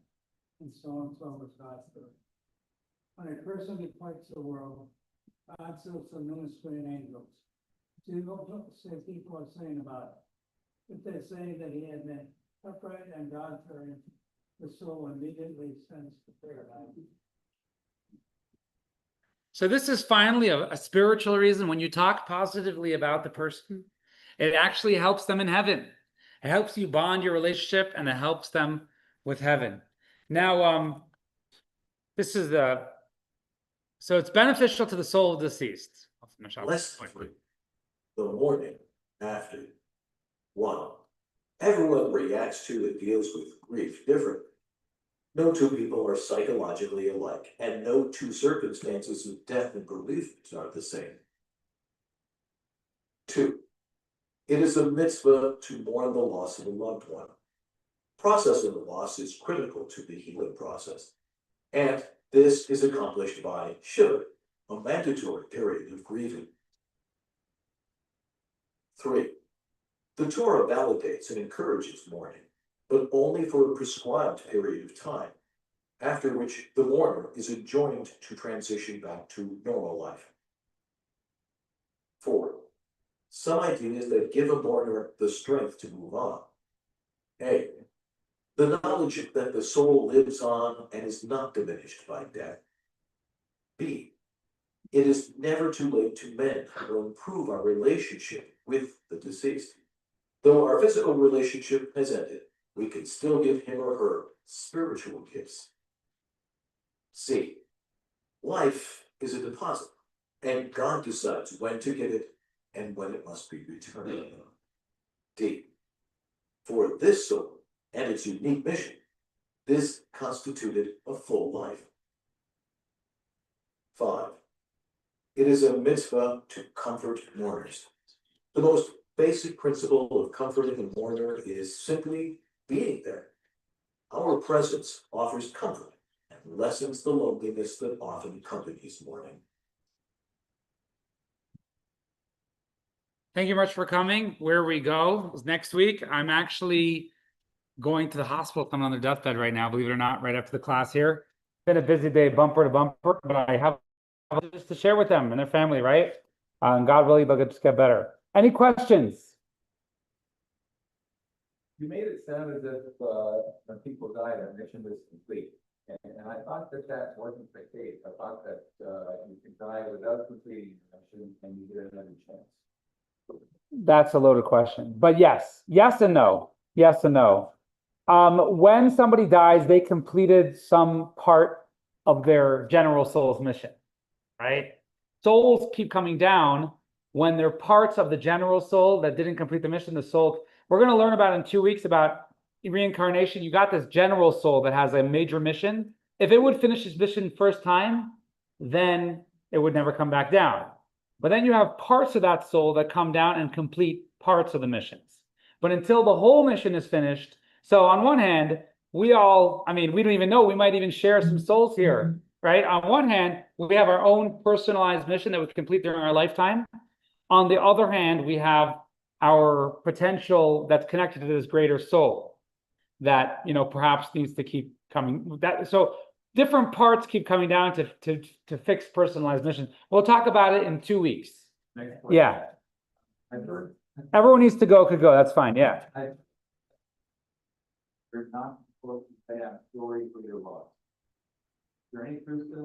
Speaker 6: and so-and-so was God's servant. When a person departs the world, God sends some ministering angels. See what people are saying about it. If they say that he had been upright and God-fearing, the soul immediately sends to paradise.
Speaker 1: So this is finally a spiritual reason. When you talk positively about the person, it actually helps them in heaven. It helps you bond your relationship, and it helps them with heaven. Now, this is so it's beneficial to the soul of the deceased.
Speaker 12: The morning after. 1. Everyone reacts to and deals with grief differently. No two people are psychologically alike, and no two circumstances of death and bereavement are the same. 2. It is a mitzvah to mourn the loss of a loved one. Processing the loss is critical to the healing process, and this is accomplished by shiva, a mandatory period of grieving. 3. The Torah validates and encourages mourning, but only for a prescribed period of time, after which the mourner is enjoined to transition back to normal life. 4. Some ideas that give a mourner the strength to move on. A. The knowledge that the soul lives on and is not diminished by death. B. It is never too late to mend or improve our relationship with the deceased. Though our physical relationship has ended, we can still give him or her spiritual gifts. C. Life is a deposit, and God decides when to give it and when it must be returned. D. For this soul and its unique mission, this constituted a full life. 5. It is a mitzvah to comfort mourners. The most basic principle of comforting a mourner is simply being there. Our presence offers comfort and lessens the loneliness that often accompanies mourning.
Speaker 1: Thank you much for coming. Where we go is next week. I'm actually going to the hospital. I'm on their deathbed right now, believe it or not, right after the class here. Been a busy day, bumper to bumper, but I have just to share with them and their family, right? And God willing, they'll just get better. Any questions?
Speaker 13: You made it sound as if when people die, their mission was complete. And I thought that wasn't the case. I thought that you could die without completing your mission and you get another chance.
Speaker 1: That's a loaded question. But yes and no. Yes and no. When somebody dies, they completed some part of their general soul's mission, right? souls keep coming down when they're parts of the general soul that didn't complete the mission. The soul, we're going to learn about in 2 weeks about reincarnation. You got this general soul that has a major mission. If it would finish its mission first time, then it would never come back down. But then you have parts of that soul that come down and complete parts of the missions. But until the whole mission is finished, so on one hand, we all, I mean, we don't even know, we might even share some souls here, right? On one hand, we have our own personalized mission that we complete during our lifetime. On the other hand, we have our potential that's connected to this greater soul that, you know, perhaps needs to keep coming. That, so different parts keep coming down to fix personalized missions. We'll talk about it in 2 weeks.
Speaker 13: Next question.
Speaker 1: Yeah.
Speaker 13: I've heard
Speaker 1: Everyone needs to go, could go. That's fine. Yeah.
Speaker 13: you're not supposed to say I'm sorry for your loss. Is there any truth to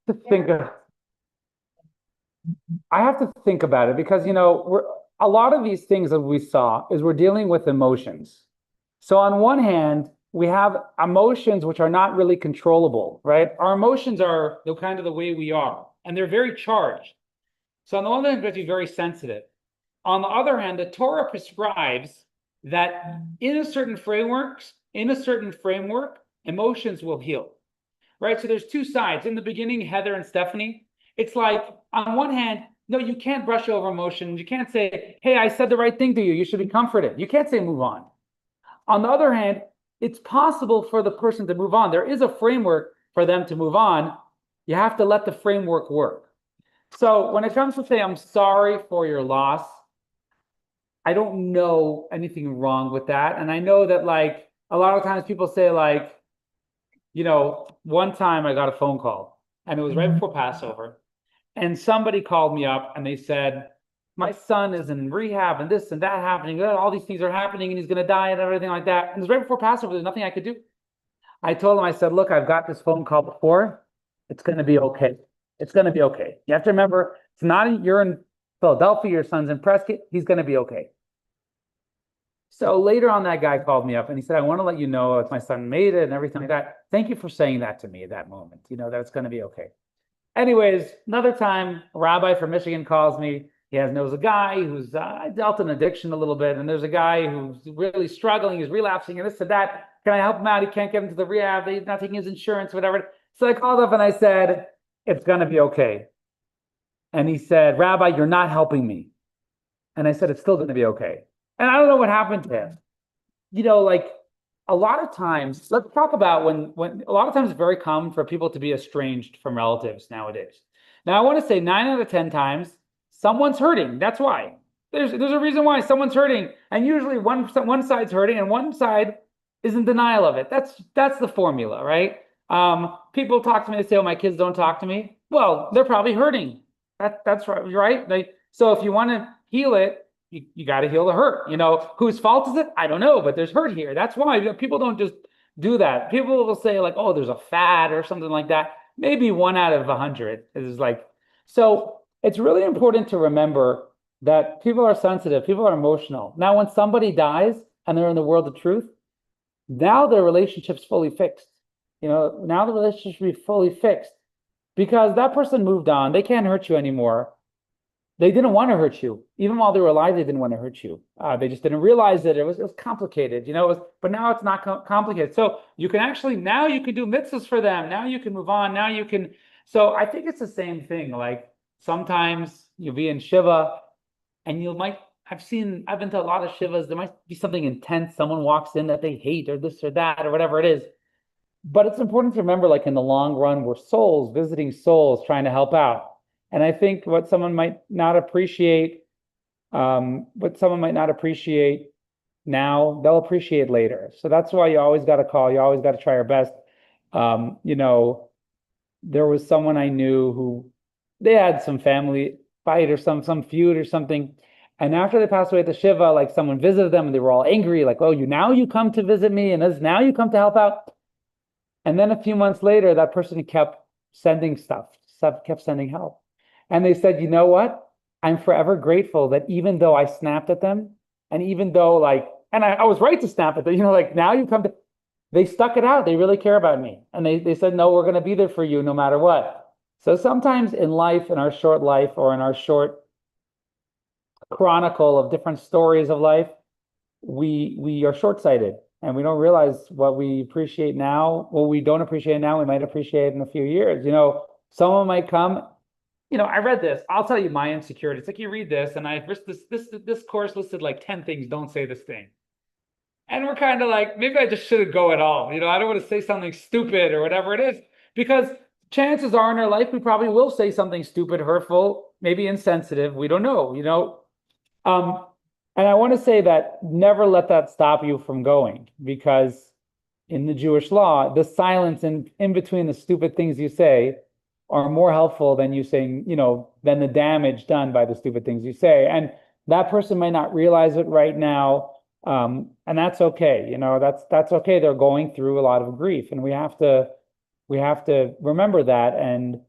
Speaker 13: that?
Speaker 1: To think of, I have to think about it because, you know, we're a lot of these things that we saw is we're dealing with emotions. So on one hand, we have emotions which are not really controllable, right? Our emotions are the kind of the way we are, and they're very charged. So on the one hand, we have to be very sensitive. On the other hand, the Torah prescribes that in a certain framework, emotions will heal, right? So there's two sides. In the beginning, Heather and Stephanie, it's like, on one hand, no, you can't brush over emotions. You can't say, hey, I said the right thing to you. You should be comforted. You can't say move on. On the other hand, it's possible for the person to move on. There is a framework for them to move on. You have to let the framework work. So when it comes to say, I'm sorry for your loss, I don't know anything wrong with that. And I know that, like, a lot of times people say, like, you know, one time I got a phone call and it was right before Passover. And somebody called me up and they said, my son is in rehab and this and that happening. All these things are happening and he's going to die and everything like that. And it was right before Passover. There's nothing I could do. I told him, I said, look, I've got this phone call before. It's going to be okay. It's going to be okay. You have to remember, it's not, you're in Philadelphia, your son's in Prescott. He's going to be okay. So later on, that guy called me up and he said, I want to let you know if my son made it and everything like that. Thank you for saying that to me at that moment, you know, that it's going to be okay. Anyways, another time, a rabbi from Michigan calls me. He knows a guy who's dealt in addiction a little bit, and there's a guy who's really struggling, he's relapsing and this and that. Can I help him out? He can't get into the rehab. He's not taking his insurance, whatever. So I called up and I said, it's going to be okay. And he said, Rabbi, you're not helping me. And I said, it's still going to be okay. And I don't know what happened to him. You know, like, a lot of times, let's talk about when a lot of times it's very common for people to be estranged from relatives nowadays. Now, I want to say 9 out of 10 times, someone's hurting. That's why. There's a reason why someone's hurting. And usually one side's hurting and one side is in denial of it. That's the formula, right? People talk to me, they say, oh, my kids don't talk to me. Well, they're probably hurting. That's right? So if you want to heal it, you got to heal the hurt. You know, whose fault is it? I don't know, but there's hurt here. That's why people don't just do that. People will say, like, oh, there's a fad or something like that. Maybe 1 out of 100 is like, so it's really important to remember that people are sensitive, people are emotional. Now, when somebody dies and they're in the world of truth, now their relationship's fully fixed. You know, now the relationship should be fully fixed because that person moved on. They can't hurt you anymore. They didn't want to hurt you. Even while they were alive, they didn't want to hurt you. They just didn't realize that it was complicated, you know, but now it's not complicated. So you can actually, now you can do mitzvahs for them. Now you can move on. Now you can. So I think it's the same thing. Like sometimes you'll be in Shiva and I've been to a lot of Shivas. There might be something intense. Someone walks in that they hate or this or that or whatever it is. But it's important to remember, like in the long run, we're souls, visiting souls, trying to help out. And I think what someone might not appreciate now, they'll appreciate later. So that's why you always got to call. You always got to try your best. You know, there was someone I knew who they had some family fight or some feud or something. And after they passed away at the Shiva, like someone visited them and they were all angry, like, oh, now you come to visit me and now you come to help out. And then a few months later, that person kept sending kept sending help. And they said, you know what? I'm forever grateful that even though I snapped at them, and even though and I was right to snap at them, you know, like now you come they stuck it out. They really care about me. And they said, no, we're going to be there for you no matter what. So sometimes in life, in our short life or in our short chronicle of different stories of life, we are short-sighted and we don't realize what we appreciate now, what we don't appreciate now, we might appreciate in a few years. You know, someone might come, you know, I read this. I'll tell you my insecurity. It's like you read this, and I this course listed like 10 things, don't say this thing. And we're kind of like, maybe I just shouldn't go at all. You know, I don't want to say something stupid or whatever it is, because chances are in our life we probably will say something stupid, hurtful, maybe insensitive. We don't know, you know. And I want to say that never let that stop you from going, because in the Jewish law, the silence in between the stupid things you say are more helpful than you saying, you know, than the damage done by the stupid things you say. And that person might not realize it right now. And that's okay. You know, that's okay. They're going through a lot of grief, and we have to remember that and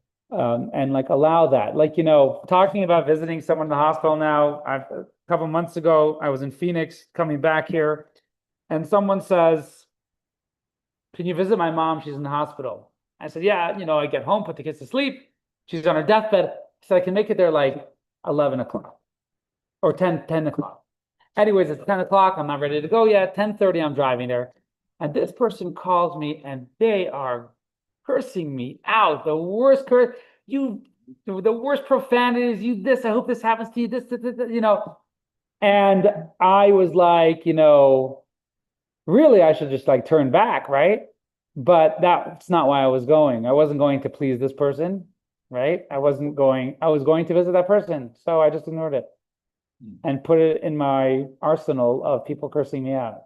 Speaker 1: like allow that. Like, you know, talking about visiting someone in the hospital now, a couple months ago, I was in Phoenix coming back here, and someone says, "Can you visit my mom? She's in the hospital." I said, "Yeah, you know, I get home, put the kids to sleep. She's on her deathbed." So I can make it there like 11 o'clock or 10 o'clock. Anyways, it's 10 o'clock. I'm not ready to go yet. 10:30, I'm driving there. And this person calls me and they are cursing me out. The worst curse, the worst profanities, you this, I hope this happens to you, this, you know. And I was like, you know, really, I should just like turn back, right? But that's not why I was going. I wasn't going to please this person, right? I was going to visit that person. So I just ignored it and put it in my arsenal of people cursing me out.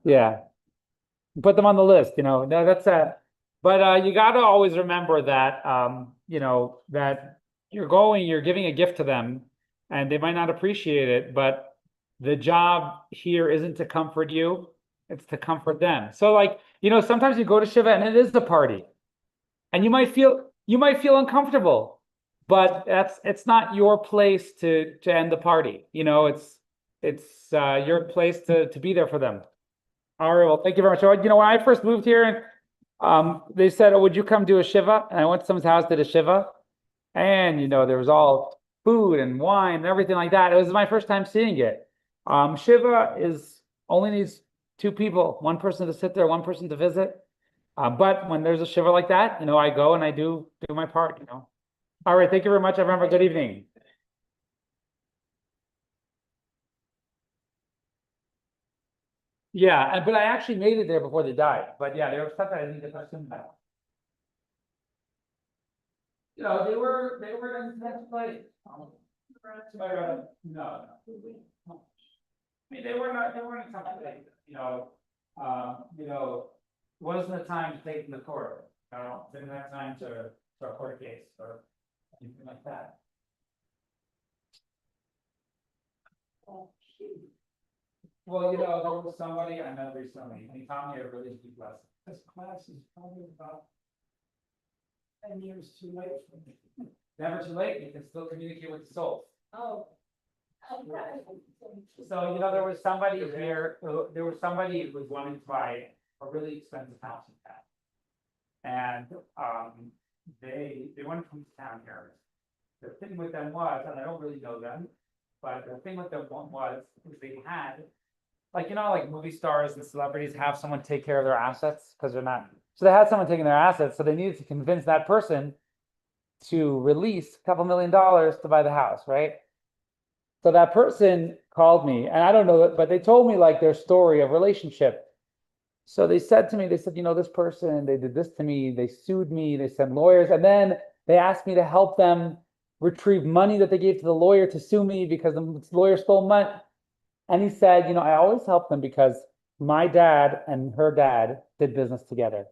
Speaker 1: Yeah. Put them on the list, you know. No, that's but you got to always remember that you know, that you're giving a gift to them and they might not appreciate it, but the job here isn't to comfort you, it's to comfort them. So like, you know, sometimes you go to Shiva and it is a party. And you might feel uncomfortable, but it's not your place to end the party. You know, it's your place to be there for them. All right, well, thank you very much. So, you know, when I first moved here, they said, "Oh, would you come do a Shiva?" And I went to someone's house, did a Shiva, and you know, there was all food and wine and everything like that. It was my first time seeing it. Shiva is only needs two people, one person to sit there, one person to visit. But when there's a Shiva like that, you know, I go and I do my part, you know. All right, thank you very much, everyone. Have a good evening. Yeah, but I actually made it there before they died. But yeah, there was stuff that I didn't get touched in that. You know, they were in the next place. No. I mean, they weren't in something like, you know, wasn't the time to take them to court. Didn't have time to start a court case or anything like that. Well, you know, there was somebody I met recently, and he taught me a really deep lesson. This class is probably about 10 years too late for me. Never too late, you can still communicate with the soul.
Speaker 2: Oh.
Speaker 1: So, you know, there was somebody here, there was somebody who was wanting to buy a really expensive house in town. And they wanted to come to town here. The thing with them was, and I don't really know them, but the thing with them was they had, like, you know, like movie stars and celebrities have someone take care of their assets because they're not. So they had someone taking their assets, so they needed to convince that person to release a couple $1 million to buy the house, right? So that person called me, and I don't know, but they told me like their story of relationship. So they said to me, they said, you know, this person, they did this to me, they sued me, they sent lawyers, and then they asked me to help them retrieve money that they gave to the lawyer to sue me because the lawyer stole money. And he said, you know, I always help them because my dad and her dad did business together.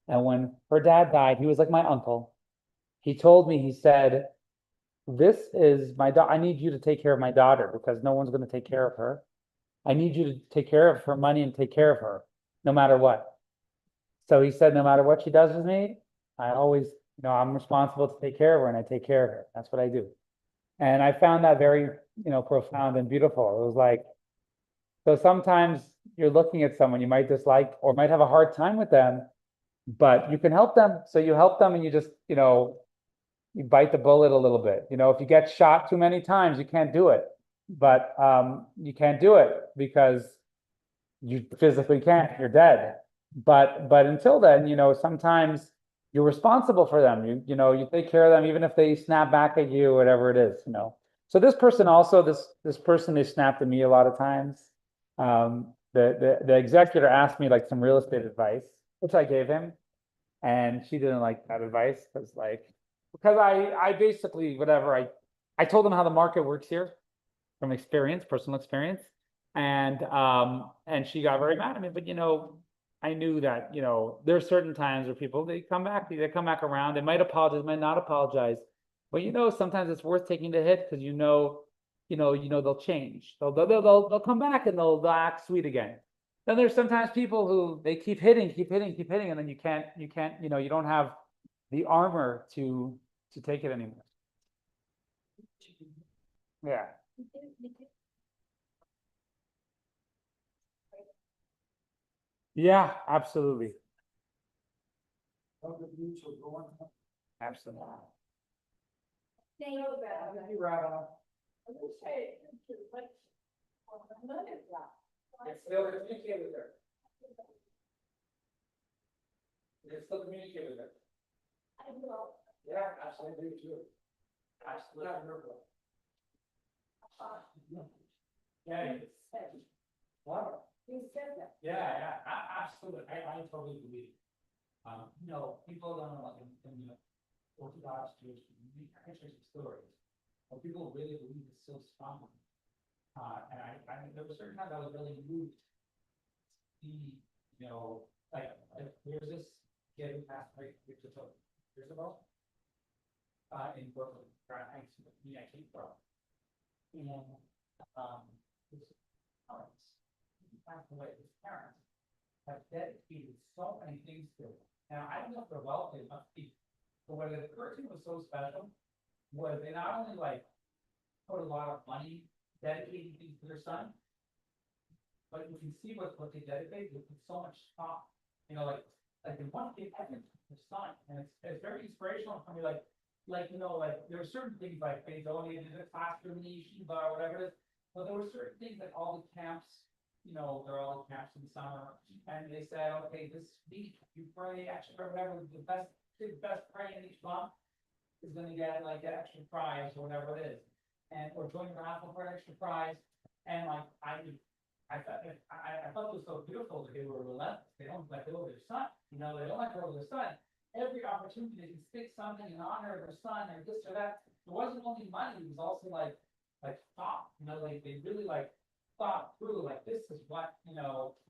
Speaker 1: And when her dad died, he was like my uncle. He told me, he said, this is my daughter. I need you to take care of my daughter because no one's going to take care of her. I need you to take care of her money and take care of her no matter what. So he said, no matter what she does with me, I always, you know, I'm responsible to take care of her and I take care of her. That's what I do. And I found that very, you know, profound and beautiful. It was like, So sometimes you're looking at someone you might dislike or might have a hard time with them, but you can help them. So you help them and you just, you bite the bullet a little bit. If you get shot too many times, you can't do it. But you can't do it because you physically can't, you're dead. But until then, sometimes you're responsible for them. You take care of them, even if they snap back at you, whatever it is. So this person also, this person, they snapped at me a lot of times. The executor asked me like some real estate advice, which I gave him, and she didn't like that advice because I basically whatever I told him how the market works here from experience, personal experience, and she got very mad at me. But I knew that there are certain times where people they come back around. They might apologize, might not apologize, but sometimes it's worth taking the hit because they'll change. They'll come back and they'll act sweet again. Then there's sometimes people who they keep hitting, and then you can't, you don't have the armor to take it anymore. Yeah. Yeah, absolutely. Absolutely. Still communicate with her. You can still communicate with her. Yeah, absolutely too. Absolutely. Yeah. What? Yeah, absolutely. I totally believe. People don't know in the Orthodox Jewish community, I can share some stories. But people really believe it so strongly. And I there were certain times I was really moved to see, like there's this kid who passed away years ago, in Brooklyn, where I came from. And his parents, he passed away, his parents have dedicated so many things to it. Now, I don't know if they're wealthy, it must be, but what occurred to me was so special was they not only put a lot of money dedicating things to their son, but you can see what they dedicate with so much thought. Like they want to give everything to their son, and it's very inspirational for me. Like there are certain things like they donated a classroom in the yeshiva or whatever it is, but there were certain things like all the camps. There are all the camps in the summer, and they said, okay, this week you pray extra, whatever the best praying each month is going to get like an extra prize or whatever it is, or join the raffle for an extra prize. And I thought it was so beautiful that they were relentless. They don't let go of their son. They don't let go of their son. Every opportunity they can stick something in honor of their son or this or that. It wasn't only money; it was also like thought. They really thought through. This is what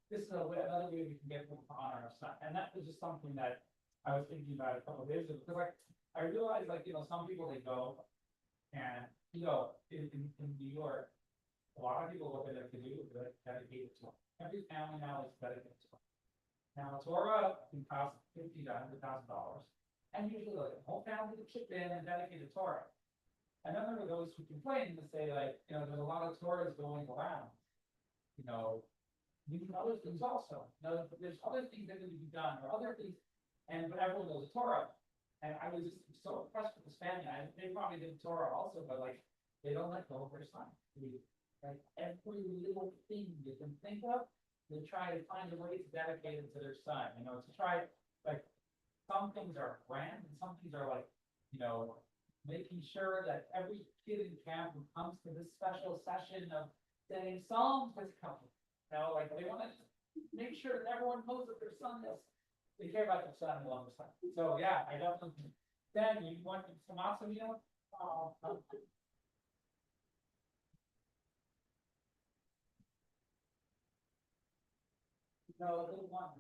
Speaker 1: this is another way we can get people to honor our son. And that was just something that I was thinking about a couple of days ago because I realized some people they go and in New York. A lot of people what they like to do is dedicate it to them. Every family now is dedicated to them. Now, Torah can cost $50,000 to $100,000, and usually the whole family will chip in and dedicate to Torah. And then there are those who complain and say, there's a lot of Torahs going around. You can other things also. There's other things that need to be done, or other things, but everyone knows Torah. And I was just so impressed with this family. They probably did Torah also, but they don't let go of their son. Every little thing you can think of, they try to find a way to dedicate it to their son. To try, some things are grand and some things are making sure that every kid in camp who comes to this special session of saying Psalms is coming. They want to make sure that everyone knows that their son is, they care about their son and love their son. So yeah, I definitely, Ben, you want some awesome, No, a little one.